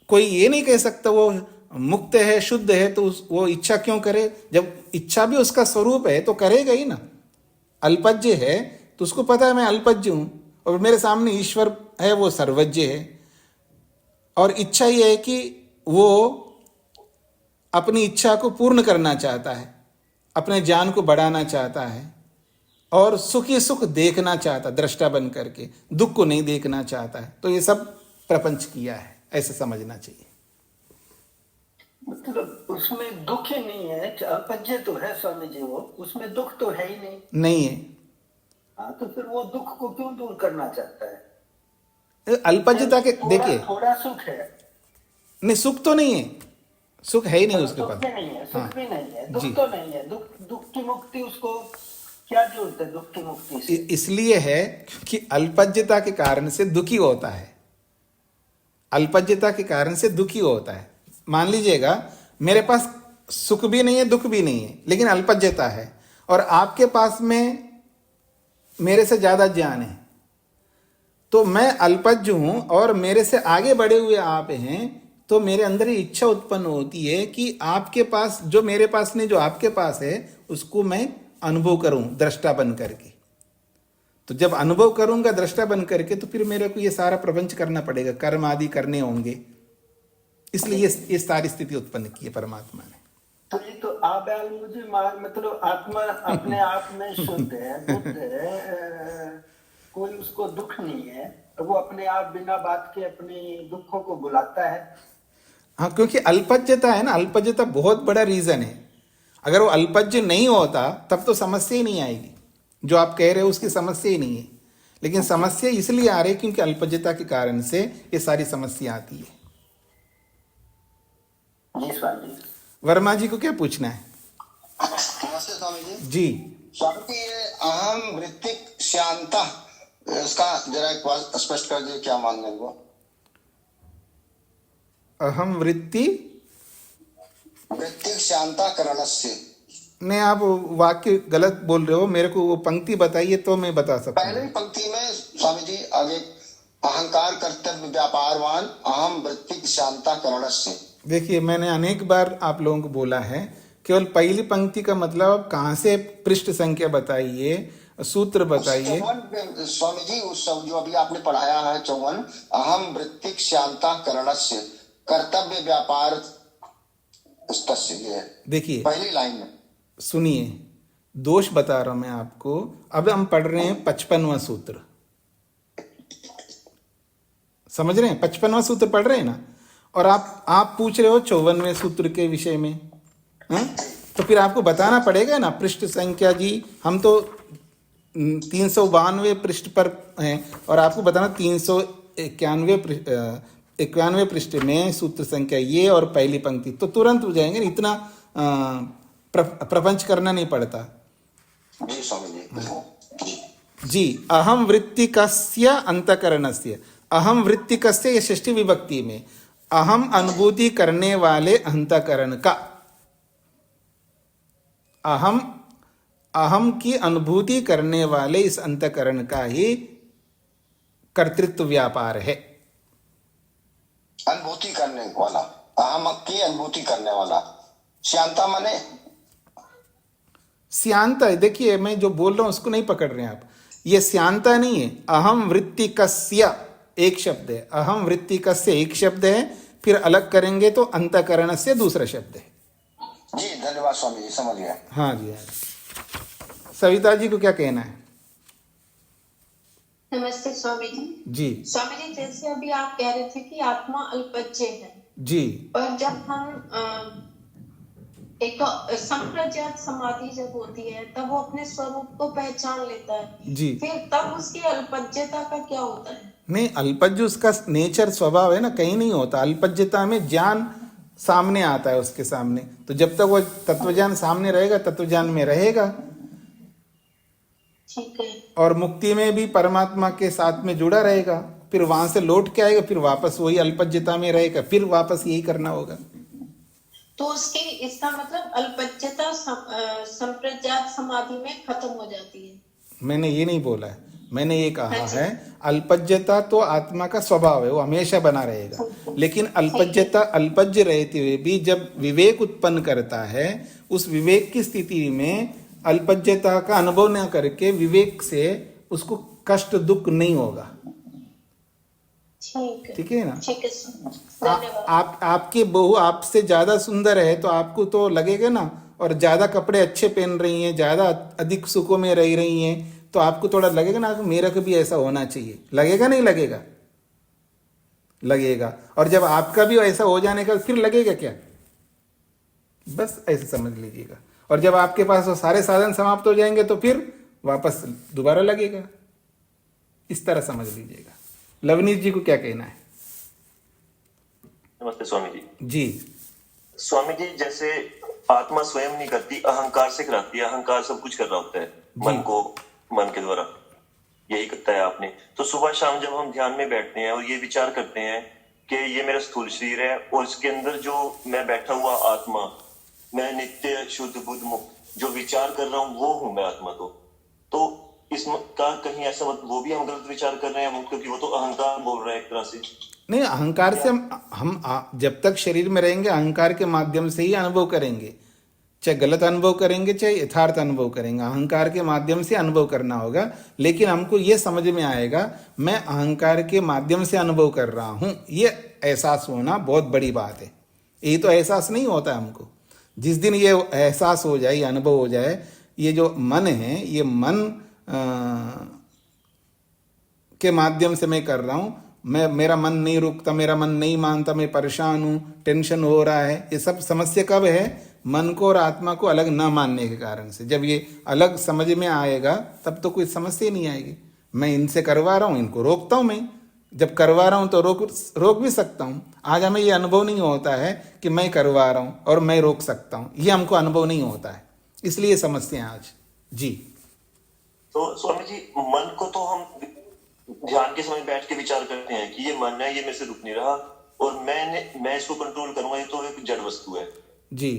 कोई ये नहीं कह सकता वो मुक्त है शुद्ध है तो वो इच्छा क्यों करे। जब इच्छा भी उसका स्वरूप है तो करेगा ही ना। अल्पज्य है तो उसको पता है मैं अल्पज्य हूं और मेरे सामने ईश्वर है, वो सर्वज्ञ है। और इच्छा ये है कि वो अपनी इच्छा को पूर्ण करना चाहता है, अपने ज्ञान को बढ़ाना चाहता है और सुख ही सुख देखना चाहता, दृष्टा बन करके दुख को नहीं देखना चाहता है। तो ये सब प्रपंच किया है, ऐसे समझना चाहिए। मतलब उसमें दुख ही नहीं है, अल्पज्य तो है स्वामी जी, वो उसमें दुख तो है ही नहीं। नहीं है। हाँ, तो फिर वो दुख को क्यों दूर करना चाहता है? अल्पज्यता के थोड़ा देखिए, थोड़ा सुख है। नहीं सुख तो नहीं है, सुख है ही नहीं चलो, उसके सुख पास। भी नहीं है, हाँ सुख भी नहीं है, जी, दुख तो नहीं है। दुख दुख की मुक्ति उसको क्या जरूरत है दुख की मुक्ति से? इसलिए है कि अल्पज्यता के कारण से दुखी होता है। अल्पज्यता के कारण से दुखी होता है। मान लीजिएगा मेरे पास सुख भी नहीं है, दुख भी नहीं है, लेकिन अल्पज्यता है, और आपके पास में मेरे से ज्यादा ज्ञान है, तो मैं अल्पज्ञ हूं और मेरे से आगे बढ़े हुए आप हैं, तो मेरे अंदर ये इच्छा उत्पन्न होती है कि आपके पास जो मेरे पास नहीं, जो आपके पास है, उसको मैं अनुभव करूं दृष्टा बन करके। तो जब अनुभव करूंगा दृष्टा बन करके, तो फिर मेरे को ये सारा प्रपंच करना पड़ेगा, कर्म आदि करने होंगे। इसलिए ये सारी स्थिति उत्पन्न की है परमात्मा ने। तो ये तो आबाल मुझे मार, मतलब आत्मा अपने आप में शुद्ध है, बुद्ध है, कोई उसको दुख नहीं है, तो वो अपने आप बिना बात के अपने दुखों को बुलाता है। हाँ, क्योंकि अल्पज्यता है ना, अल्पज्यता बहुत बड़ा रीजन है। अगर वो अल्पज्य नहीं होता तब तो समस्या ही नहीं आएगी। जो आप कह रहे हो उसकी समस्या ही नहीं है, लेकिन समस्या इसलिए आ रही है क्योंकि अल्पज्यता के कारण से ये सारी समस्या आती है। जी स्वामी जी। वर्मा जी को क्या पूछना है? नमस्ते स्वामी जी। जी, स्वामी जी, ये अहम वृत्तिक शांता, इसका जरा एक बार स्पष्ट कर दीजिए, क्या मानने वो? अहम वृत्ति वृत्तिक शांता करणस्य। ने आप वाक्य गलत बोल रहे हो, मेरे को वो पंक्ति बताइए तो मैं बता सकता पहले हूँ। ही पंक्ति में स्वामी जी आगे अहंकार कर्तव्य व्यापारवान अहम वृत्तिक शांता करणस्य। देखिए, मैंने अनेक बार आप लोगों को बोला है, केवल पहली पंक्ति का मतलब कहाँ से पृष्ठ संख्या बताइए, सूत्र बताइए। 54 स्वामी जी, उस सब जो अभी आपने पढ़ाया है 54, अहम वृत्तिक शांता करणस्य कर्तव्य व्यापार तस्य, ये है देखिए, पहली लाइन में। सुनिए, दोष बता रहा हूं मैं आपको। अब हम पढ़ रहे हैं 55वां सूत्र, समझ रहे हैं? 55वां सूत्र पढ़ रहे हैं ना, और आप पूछ रहे हो 54वें सूत्र के विषय में। हाँ? तो फिर आपको बताना पड़ेगा ना पृष्ठ संख्या जी। हम तो 392 पृष्ठ पर हैं, और आपको बताना 391 पृष्ठ में सूत्र संख्या ये और पहली पंक्ति, तो तुरंत हो जाएंगे। इतना प्रपंच करना नहीं पड़ता। जी स्वामी जी। जी, अहम वृत्तिकस्य अंतकरणस्य। अहम वृत्तिकस्य, ये षष्ठी विभक्ति में, अहम अनुभूति करने वाले अंतकरण का, अहम की अनुभूति करने वाले इस अंतकरण का ही कर्तृत्व व्यापार है। अनुभूति करने वाला, अहम की अनुभूति करने वाला। शांता माने श्यांता है। देखिए, मैं जो बोल रहा हूं उसको नहीं पकड़ रहे हैं आप। ये श्यांता नहीं है। अहम वृत्तिकस्य एक शब्द है, अहम वृत्तिकस्य एक शब्द है, फिर अलग करेंगे तो अंतकरण से दूसरा शब्द है। जी, धन्यवाद स्वामी जी, समझ गया। हाँ जी, हाँ जी। सविता जी को क्या कहना है? नमस्ते स्वामी जी। जी स्वामी जी, जैसे अभी आप कह रहे थे कि आत्मा अल्पज्य है, जी, और जब हम एक संप्रज्ञात समाधि जब होती है तब वो अपने स्वरूप को पहचान लेता है जी। फिर तब उसकी अल्पज्यता का क्या होता है? नहीं, अल्पज्य उसका नेचर, स्वभाव है ना, कहीं नहीं होता। अल्पज्यता में ज्ञान सामने आता है उसके सामने, तो जब तक वो तत्वज्ञान सामने रहेगा, तत्वज्ञान में रहेगा। ठीक है। और मुक्ति में भी परमात्मा के साथ में जुड़ा रहेगा, फिर वहां से लौट के आएगा, फिर वापस वही अल्पज्यता में रहेगा, फिर वापस यही करना होगा। तो उसकी, इसका मतलब अल्पज्यता संप्रज्ञात समाधि में खत्म हो जाती है? मैंने ये नहीं बोला है, मैंने ये कहा है अल्पज्यता तो आत्मा का स्वभाव है, वो हमेशा बना रहेगा। लेकिन अल्पज्यता अल्पज्य रहते हुए भी जब विवेक उत्पन्न करता है, उस विवेक की स्थिति में अल्पज्यता का अनुभव न करके विवेक से उसको कष्ट दुख नहीं होगा। ठीक है ना? ठीक है, धन्यवाद। आपकी बहू आपसे ज्यादा सुंदर है तो आपको तो लगेगा ना, और ज्यादा कपड़े अच्छे पहन रही हैं, ज्यादा अधिक सुखों में रह रही हैं, तो आपको थोड़ा लगेगा ना कि मेरा को भी ऐसा होना चाहिए। लगेगा नहीं लगेगा? लगेगा। और जब आपका भी ऐसा हो जाने का, फिर लगेगा क्या? बस ऐसे समझ लीजिएगा। और जब आपके पास वो सारे साधन समाप्त हो जाएंगे तो फिर वापस दोबारा लगेगा। इस तरह समझ लीजिएगा। लवनीत जी को क्या कहना है? नमस्ते स्वामी जी। जी स्वामी जी, जैसे आत्मा स्वयं नहीं करती, अहंकार से कराती है। अहंकार सब कुछ कर रहा होता है मन को, मन के द्वारा, यही करता है आपने। तो सुबह शाम जब हम ध्यान में बैठते हैं और ये विचार करते हैं कि ये मेरा स्थूल शरीर है और इसके अंदर जो मैं बैठा हुआ आत्मा, मैं नित्य शुद्ध बुद्ध मुक्त जो विचार कर रहा हूँ वो हूं मैं आत्मा। तो इसका कहीं ऐसा वो भी हम गलत विचार कर रहे हैं, क्योंकि वो तो अहंकार बोल रहा है एक तरह से। नहीं, अहंकार से जब तक शरीर में रहेंगे अहंकार के माध्यम से ही अनुभव करेंगे। चाहे गलत अनुभव करेंगे चाहे यथार्थ अनुभव करेंगे, अहंकार के माध्यम से अनुभव करना होगा। लेकिन हमको ये समझ में आएगा मैं अहंकार के माध्यम से अनुभव कर रहा हूं, ये एहसास होना बहुत बड़ी बात है। ये तो एहसास नहीं होता हमको। जिस दिन ये एहसास हो जाए, ये अनुभव हो जाए, ये जो मन है, ये मन के माध्यम से मैं कर रहा हूं, मेरा मन नहीं रुकता, मेरा मन नहीं मानता, मैं परेशान हूं, टेंशन हो रहा है, ये सब समस्या कब है? मन को और आत्मा को अलग ना मानने के कारण से। जब ये अलग समझ में आएगा तब तो कोई समस्या नहीं आएगी। मैं इनसे करवा रहा हूं, इनको रोकता हूं। मैं जब करवा रहा हूं तो रोक भी सकता हूं। आज हमें ये अनुभव नहीं होता है कि मैं करवा रहा हूं और मैं रोक सकता हूं, ये हमको अनुभव नहीं होता है, इसलिए समस्या है आज। जी तो स्वामी जी, मन को तो हम ध्यान के समय बैठ के विचार करते हैं कि ये मन है, ये मेरे से रुक नहीं रहा और मैं इसको कंट्रोल करूंगा, ये तो एक जड़ वस्तु है जी,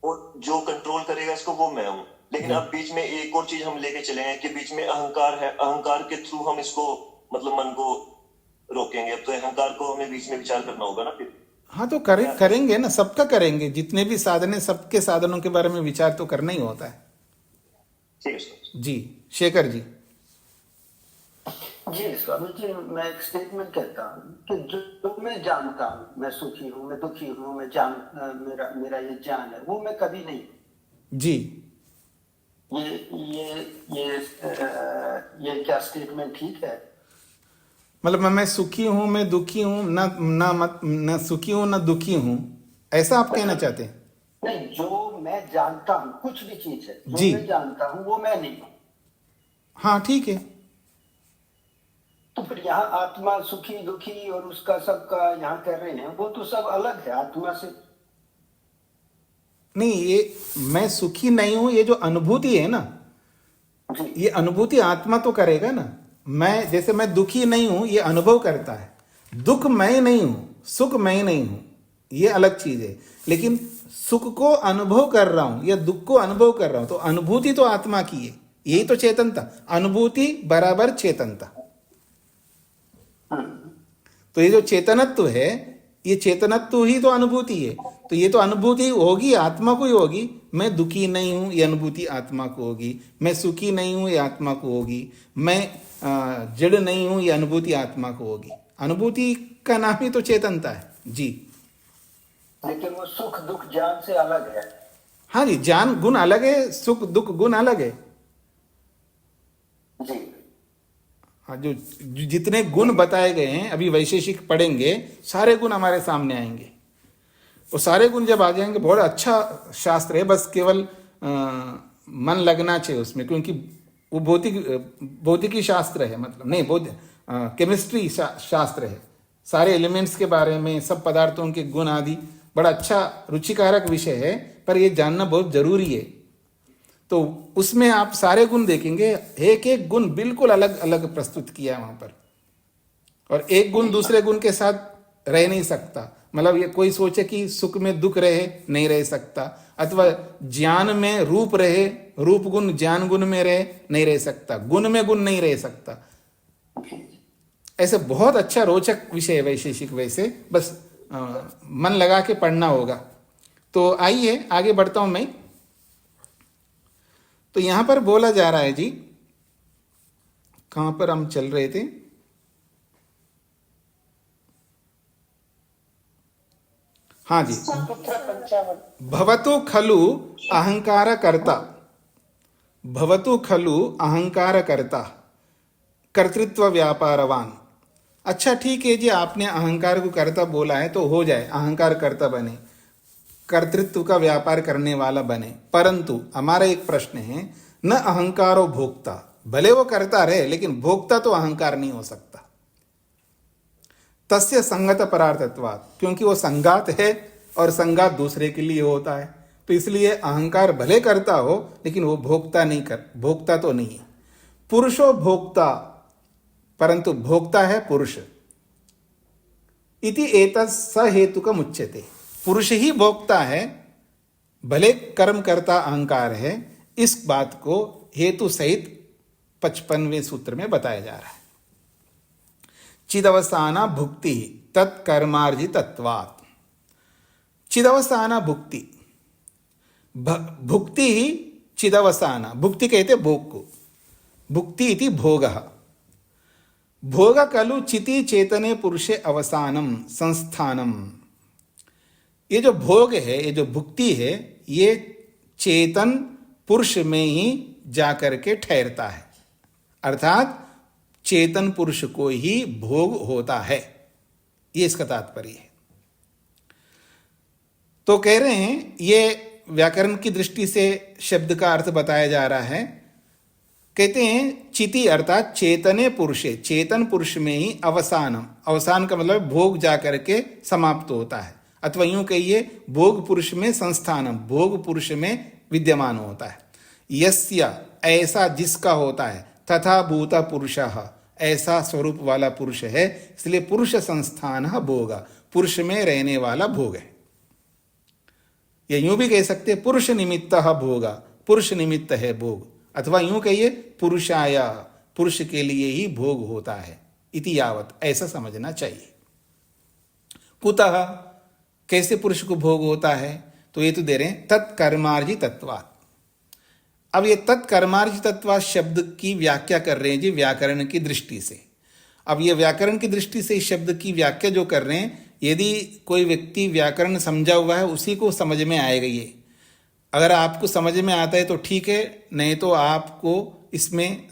और जो कंट्रोल करेगा इसको वो मैं हूँ। लेकिन अब बीच में एक और चीज हम लेके चले हैं कि बीच में अहंकार है, अहंकार के थ्रू हम इसको मतलब मन को रोकेंगे। अब तो अहंकार को हमें बीच में विचार करना होगा ना फिर। हाँ तो करेंगे ना, सबका करेंगे। जितने भी साधन है सबके साधनों के बारे में विचार तो करना ही होता है। ठीक है सर। जी शेखर जी। जी स्वामी जी, मैं एक स्टेटमेंट कहता हूँ कि जो मैं जानता हूँ, मैं सुखी हूँ, मैं दुखी हूँ, मैं मेरा ये जान है, वो मैं कभी नहीं। जी ये क्या स्टेटमेंट ठीक है? मतलब मैं सुखी हूँ, मैं दुखी हूँ, ना सुखी हूँ ना दुखी हूँ, ऐसा आप कहना चाहते हैं? नहीं, जो मैं जानता हूँ, कुछ भी चीज है जो जी। मैं जानता हूँ वो मैं नहीं हूँ। हाँ ठीक है। तो फिर यहाँ आत्मा सुखी दुखी और उसका सबका यहाँ कर रहे हैं, वो तो सब अलग है आत्मा से। नहीं, ये मैं सुखी नहीं हूं, ये जो अनुभूति है ना, ये अनुभूति आत्मा तो करेगा ना। मैं जैसे मैं दुखी नहीं हूं, ये अनुभव करता है। दुख मैं नहीं हूं, सुख मैं नहीं हूं, ये अलग चीज है। लेकिन सुख को अनुभव कर रहा हूं या दुख को अनुभव कर रहा हूं, तो अनुभूति तो आत्मा की है। यही तो चेतनता, अनुभूति बराबर चेतनता। तो ये जो चेतनत्व है, ये चेतनत्व ही तो अनुभूति है। तो ये तो अनुभूति होगी, आत्मा को ही होगी। मैं दुखी नहीं हूं, ये अनुभूति आत्मा को होगी। मैं सुखी नहीं हूं, ये आत्मा को होगी। मैं जड़ नहीं हूं, ये अनुभूति आत्मा को होगी। अनुभूति का नाम ही तो चेतनता है। जी लेकिन वो सुख दुख ज्ञान से अलग है। हाँ जी, ज्ञान गुण अलग है, सुख दुख गुण अलग है। जी हाँ, जो जितने गुण बताए गए हैं, अभी वैशेषिक पढ़ेंगे, सारे गुण हमारे सामने आएंगे। वो सारे गुण जब आ जाएंगे, बहुत अच्छा शास्त्र है। बस केवल मन लगना चाहिए उसमें, क्योंकि वो भौतिकी शास्त्र है, मतलब नहीं, केमिस्ट्री शास्त्र है। सारे एलिमेंट्स के बारे में, सब पदार्थों के गुण आदि, बड़ा अच्छा रुचिकारक विषय है, पर ये जानना बहुत जरूरी है। तो उसमें आप सारे गुण देखेंगे, एक एक गुण बिल्कुल अलग अलग प्रस्तुत किया है वहां पर, और एक गुण दूसरे गुण के साथ रह नहीं सकता। मतलब ये कोई सोचे कि सुख में दुख रहे, नहीं रह सकता, अथवा ज्ञान में रूप रहे, रूप गुण ज्ञान गुण में रहे, नहीं रह सकता, गुण में गुण नहीं रह सकता। ऐसे बहुत अच्छा रोचक विषय है वैशेषिक। वैसे बस मन लगा के पढ़ना होगा। तो आइए आगे बढ़ता हूं मैं। तो यहां पर बोला जा रहा है जी, कहां पर हम चल रहे थे? हाँ जी, भवतु खलु अहंकार कर्ता, भवतु खलु अहंकार कर्ता कर्तृत्व व्यापारवान। अच्छा ठीक है जी, आपने अहंकार को कर्ता बोला है तो हो जाए, अहंकार कर्ता बने। कर्तृत्व का व्यापार करने वाला बने। परंतु हमारा एक प्रश्न है, न अहंकारो भोक्ता, भले वो करता रहे लेकिन भोक्ता तो अहंकार नहीं हो सकता। तस्य संगत परार्थत्वात्, क्योंकि वो संगात है और संगात दूसरे के लिए होता है, तो इसलिए अहंकार भले करता हो लेकिन वो भोक्ता तो नहीं है। पुरुषो भोक्ता, परंतु भोक्ता है पुरुष। इति एतत् सहेतुकम् उच्यते, पुरुष ही भोक्ता है, भले कर्म करता अहंकार है। इस बात को हेतु सहित 55वें सूत्र में बताया जा रहा है। चिदवसाना भुक्ति तत्कर्मार्जितत्वात्, चिदवसाना भुक्ति, भुक्ति ही चिदवसाना, भुक्ति कहते भोग को, भुक्ति इति भोगः, भोग खलु चिति चेतने पुरुषे अवसानम संस्थानम। ये जो भोग है, ये जो भुक्ति है, ये चेतन पुरुष में ही जाकर के ठहरता है, अर्थात चेतन पुरुष को ही भोग होता है, ये इसका तात्पर्य है। तो कह रहे हैं ये व्याकरण की दृष्टि से शब्द का अर्थ बताया जा रहा है। कहते हैं चिति अर्थात चेतने पुरुषे, चेतन पुरुष में ही अवसानम, अवसान का मतलब भोग जाकर के समाप्त होता है, अथवा यूं कहिए भोग पुरुष में संस्थानम, भोग पुरुष में विद्यमान होता है। यस्य, ऐसा जिसका होता है, तथा भूता पुरुषः, ऐसा स्वरूप वाला पुरुष है, इसलिए पुरुष संस्थान भोग, पुरुष में रहने वाला भोग है। या यूं भी कह सकते हैं पुरुष निमित्त भोग, पुरुष निमित्त है भोग, अथवा यूं कहिए पुरुषाय, पुरुष के लिए ही भोग होता है, इति यावत, ऐसा समझना चाहिए। कुतः, कैसे पुरुष को भोग होता है, तो ये तो दे रहे हैं तत्कर्मार्जितत्वात्। अब ये तत्कर्मार्जितत्वात् शब्द की व्याख्या कर रहे हैं जी व्याकरण की दृष्टि से। अब ये व्याकरण की दृष्टि से इस शब्द की व्याख्या जो कर रहे हैं, यदि कोई व्यक्ति व्याकरण समझा हुआ है उसी को समझ में आएगा ये। अगर आपको समझ में आता है तो ठीक है, नहीं तो आपको इसमें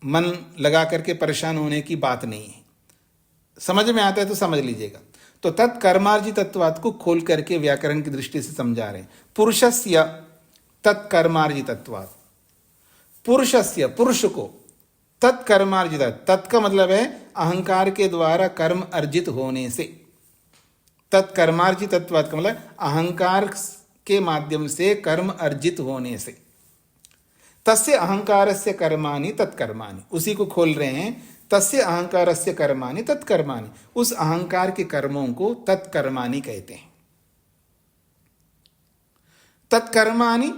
मन लगा करके परेशान होने की बात नहीं है। समझ में आता है तो समझ लीजिएगा। तो तत्कर्मार्जितत्वात् को खोल करके व्याकरण की दृष्टि से समझा रहे हैं। पुरुषस्य तत्कर्मार्जितत्वात्, पुरुषस्य, पुरुष को, तत्कर्मार्जित, तत् का मतलब है अहंकार के द्वारा कर्म अर्जित होने से, तत्कर्मार्जितत्वात् का मतलब अहंकार के माध्यम से कर्म अर्जित होने से। तस्य अहंकारस्य कर्माणि तत्कर्माणि, उसी को खोल रहे हैं, तस्य अहंकारस्य कर्माणि तत्कर्माणि, उस अहंकार के कर्मों को तत्कर्माणि कहते हैं। तत्कर्माणि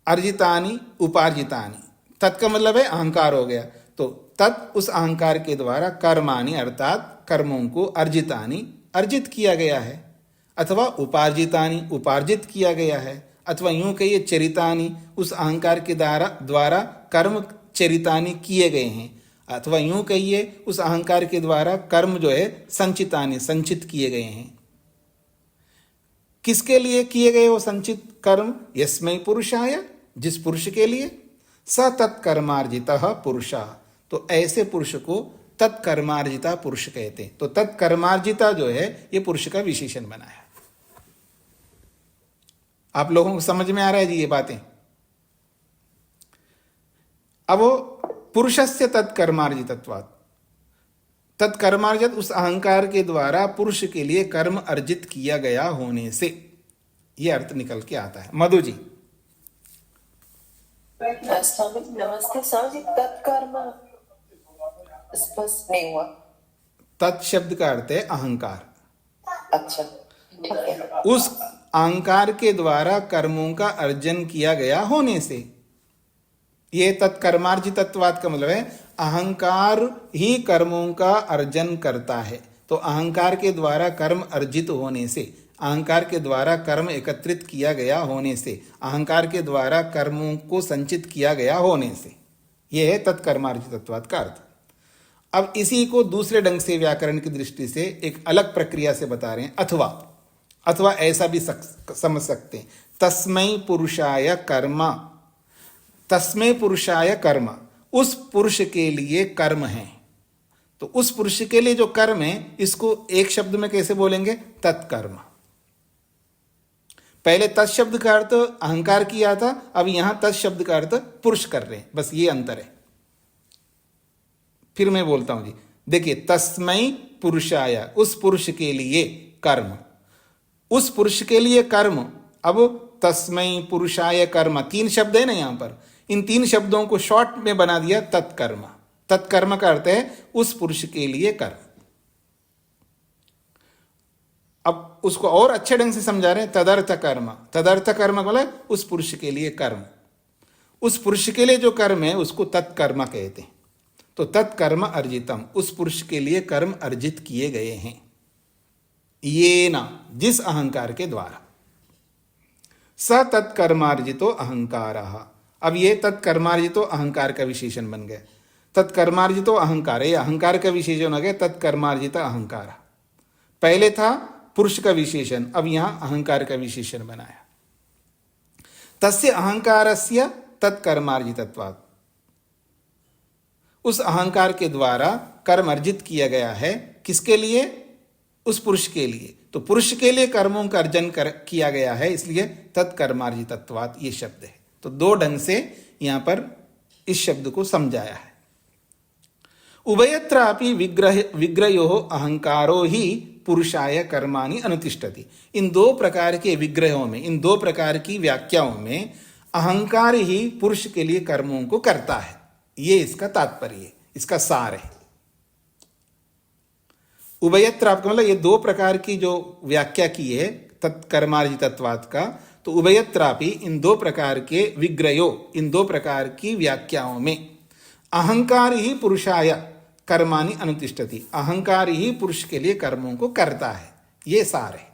अर्जितानि उपार्जितानि, तत् का मतलब है अहंकार हो गया, तो तत् उस अहंकार के द्वारा कर्माणि अर्थात कर्मों को अर्जितानि अर्जित किया गया है, अथवा उपार्जितानि उपार्जित किया गया है, अथवा यूं कहिए चरितानि, उस अहंकार के द्वारा कर्म चरितानि किए गए हैं, अथवा यूं कहिए उस अहंकार के द्वारा कर्म जो है संचितानि संचित किए गए हैं। किसके लिए किए गए वो संचित कर्म? यस्मै पुरुषाय, जिस पुरुष के लिए, स तत्कर्मार्जितः पुरुषः, तो ऐसे पुरुष को तत्कर्मार्जिता पुरुष कहते हैं। तो तत्कर्मार्जिता जो है ये पुरुष का विशेषण बना है। आप लोगों को समझ में आ रहा है जी ये बातें? अब वो पुरुषस्य तत्कर्मार्जितत्वात्, तत्कर्मार्जित उस अहंकार के द्वारा पुरुष के लिए कर्म अर्जित किया गया होने से, यह अर्थ निकल के आता है। मधु जी। नमस्ते स्वामी जी, तत्कर्म स्पष्ट नहीं हुआ। तत् शब्द का अर्थ है अहंकार। अच्छा, ठीक है। उस अहंकार के द्वारा कर्मों का अर्जन किया गया होने से, ये तत्कर्मार्जितत्वात् का मतलब है अहंकार ही कर्मों का अर्जन करता है। तो अहंकार के द्वारा कर्म अर्जित होने से, अहंकार के द्वारा कर्म एकत्रित किया गया होने से, अहंकार के द्वारा कर्मों को संचित किया गया होने से, यह है तत्कर्मार्जितत्वात् का अर्थ। अब इसी को दूसरे ढंग से व्याकरण की दृष्टि से एक अलग प्रक्रिया से बता रहे हैं। अथवा ऐसा भी समझ सकते हैं, तस्मै पुरुषाय कर्म, तस्मै पुरुषाय कर्म, उस पुरुष के लिए कर्म है। तो उस पुरुष के लिए जो कर्म है, इसको एक शब्द में कैसे बोलेंगे? तत्कर्म। पहले तत् शब्द का अर्थ अहंकार किया था, अब यहां तत् शब्द का अर्थ पुरुष कर रहे हैं, बस ये अंतर है। फिर मैं बोलता हूं जी, देखिए, तस्मै पुरुषाय, उस पुरुष के लिए कर्म, उस पुरुष के लिए कर्म। अब तस्मै पुरुषाय कर्म, 3 शब्द है ना यहां पर, इन 3 शब्दों को शॉर्ट में बना दिया तत्कर्म। तत्कर्म का अर्थ है उस पुरुष के लिए कर्म। अब उसको और अच्छे ढंग से समझा रहे हैं, तदर्थ कर्म। तदर्थ कर्म मतलब उस पुरुष के लिए कर्म, उस पुरुष के लिए जो कर्म है उसको तत्कर्म कहते हैं। तो तत्कर्म अर्जितम, उस पुरुष के लिए कर्म अर्जित किए गए हैं, ये ना, जिस अहंकार के द्वारा। स तत्कर्मार्जितो अहंकार। अब ये तत्कर्मार्जितो अहंकार का विशेषण बन गया। तत्कर्मार्जितो अहंकार, ये अहंकार का विशेषण हो गया, तत्कर्मार्जित अहंकार। पहले था पुरुष का विशेषण, अब यहां अहंकार का विशेषण बनाया। तस्य अहंकारस्य तत्कर्मार्जितत्वात्, उस अहंकार के द्वारा कर्म अर्जित किया गया है। किसके लिए? उस पुरुष के लिए। तो पुरुष के लिए कर्मों का अर्जन किया गया है, इसलिए तत्कर्मार्जितत्वात् ये शब्द है। तो 2 ढंग से यहां पर इस शब्द को समझाया है। उभयत्रापि विग्रयो अहंकारो ही पुरुषाय कर्माणि अनुतिष्ठति। इन 2 प्रकार के विग्रहों में, इन 2 प्रकार की व्याख्याओं में अहंकार ही पुरुष के लिए कर्मों को करता है, ये इसका तात्पर्य है, इसका सार है। उभयत्र आपका मतलब ये 2 प्रकार की जो व्याख्या की है तत्कर्मार्जितत्वात् का, तो उभयत्रापि इन 2 प्रकार के विग्रयो, इन 2 प्रकार की व्याख्याओं में अहंकार ही पुरुषाय कर्माणि अनुतिष्ठति, अहंकार ही पुरुष के लिए कर्मों को करता है, ये सार है।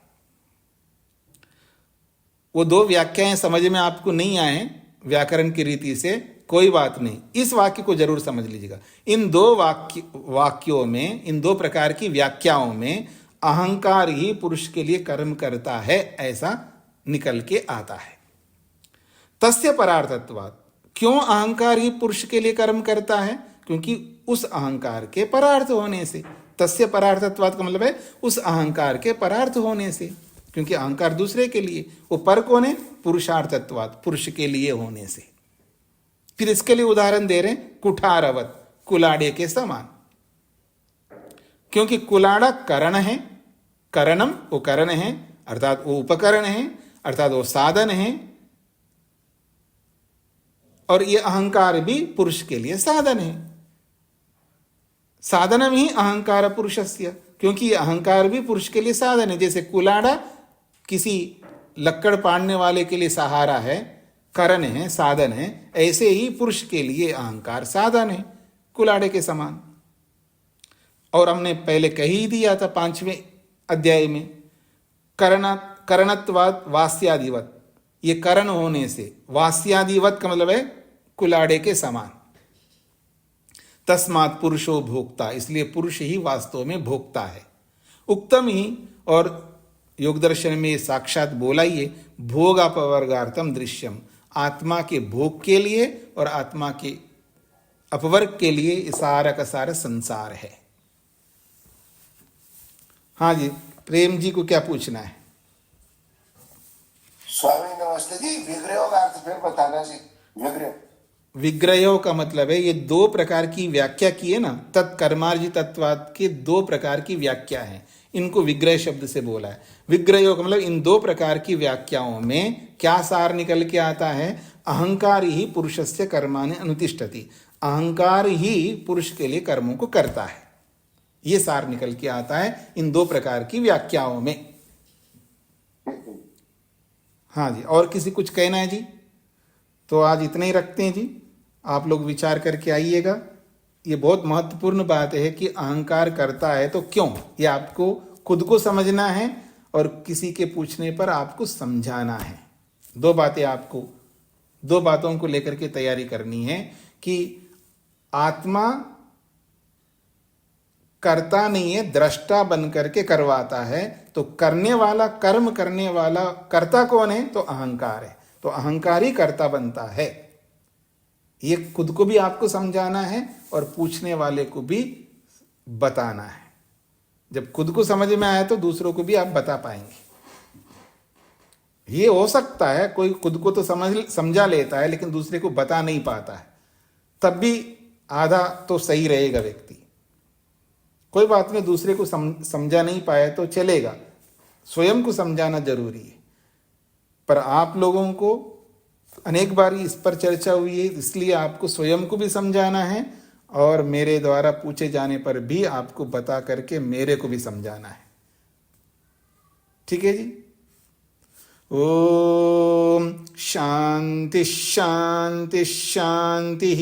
वो 2 व्याख्याएं समझ में आपको नहीं आए व्याकरण की रीति से, कोई बात नहीं, इस वाक्य को जरूर समझ लीजिएगा। इन 2 वाक्यों में, इन 2 प्रकार की व्याख्याओं में अहंकार ही पुरुष के लिए कर्म करता है, ऐसा निकल के आता है। तस्य परार्थत्वात्, क्यों अहंकार ही पुरुष के लिए कर्म करता है? क्योंकि उस अहंकार के परार्थ होने से। तस्य परार्थत्वात् का मतलब है उस अहंकार के परार्थ होने से, क्योंकि अहंकार दूसरे के लिए, वो पर कौन है? पुरुषार्थत्वात्, पुरुष के लिए होने से। फिर इसके लिए उदाहरण दे रहे हैं, कुठारवत, कुलाड़े के समान। क्योंकि कुलाड़ा करण है, करणम वो करण है, अर्थात वो उपकरण है, अर्थात वो साधन है, और ये अहंकार भी पुरुष के लिए साधन है। साधनम ही अहंकार पुरुषस्य, क्योंकि ये अहंकार भी पुरुष के लिए साधन है। जैसे कुलाड़ा किसी लक्कड़ पाड़ने वाले के लिए सहारा है, करण है, साधन है, ऐसे ही पुरुष के लिए अहंकार साधन है, कुलाड़े के समान। और हमने पहले कह ही दिया था 5वें अध्याय में, करणत्वात् वास्यादिवत, ये करण होने से, वास्यादिवत का मतलब है कुलाड़े के समान। तस्मात् पुरुषो भोक्ता, इसलिए पुरुष ही वास्तव में भोक्ता है। उक्तम ही, और योग दर्शन में साक्षात बोला ही है, भोग अपवर्गार्थम दृश्यम, आत्मा के भोग के लिए और आत्मा के अपवर्ग के लिए सारा का सारा संसार है। हाँ जी, प्रेम जी को क्या पूछना है? स्वामी नमस्ते जी, विग्रह का अर्थ फिर बताना जी। विग्रह, विग्रहों का मतलब है ये 2 प्रकार की व्याख्या की है ना, तत्कर्मार्जितत्वात् के 2 प्रकार की व्याख्या है, इनको विग्रह शब्द से बोला है। विग्रहों का मतलब इन 2 प्रकार की व्याख्याओं में क्या सार निकल के आता है? अहंकार ही पुरुषस्य कर्माणि अनुतिष्ठति, अहंकार ही पुरुष के लिए कर्मों को करता है, ये सार निकल के आता है इन 2 प्रकार की व्याख्याओं में। हाँ जी, और किसी कुछ कहना है जी? तो आज इतना ही रखते हैं जी, आप लोग विचार करके आइएगा। ये बहुत महत्वपूर्ण बात है कि अहंकार करता है तो क्यों, ये आपको खुद को समझना है और किसी के पूछने पर आपको समझाना है। 2 बातें आपको, 2 बातों को लेकर के तैयारी करनी है कि आत्मा करता नहीं है, दृष्टा बन करके करवाता है। तो करने वाला, कर्म करने वाला कर्ता कौन है? तो अहंकार है। तो अहंकार ही कर्ता बनता है, ये खुद को भी आपको समझाना है और पूछने वाले को भी बताना है। जब खुद को समझ में आया तो दूसरों को भी आप बता पाएंगे। ये हो सकता है कोई खुद को तो समझा लेता है लेकिन दूसरे को बता नहीं पाता है, तब भी आधा तो सही रहेगा व्यक्ति। कोई बात नहीं, दूसरे को समझा नहीं पाया तो चलेगा, स्वयं को समझाना जरूरी है। पर आप लोगों को अनेक बार इस पर चर्चा हुई है, इसलिए आपको स्वयं को भी समझाना है और मेरे द्वारा पूछे जाने पर भी आपको बता करके मेरे को भी समझाना है। ठीक है जी। ओम शांति शांति शांति।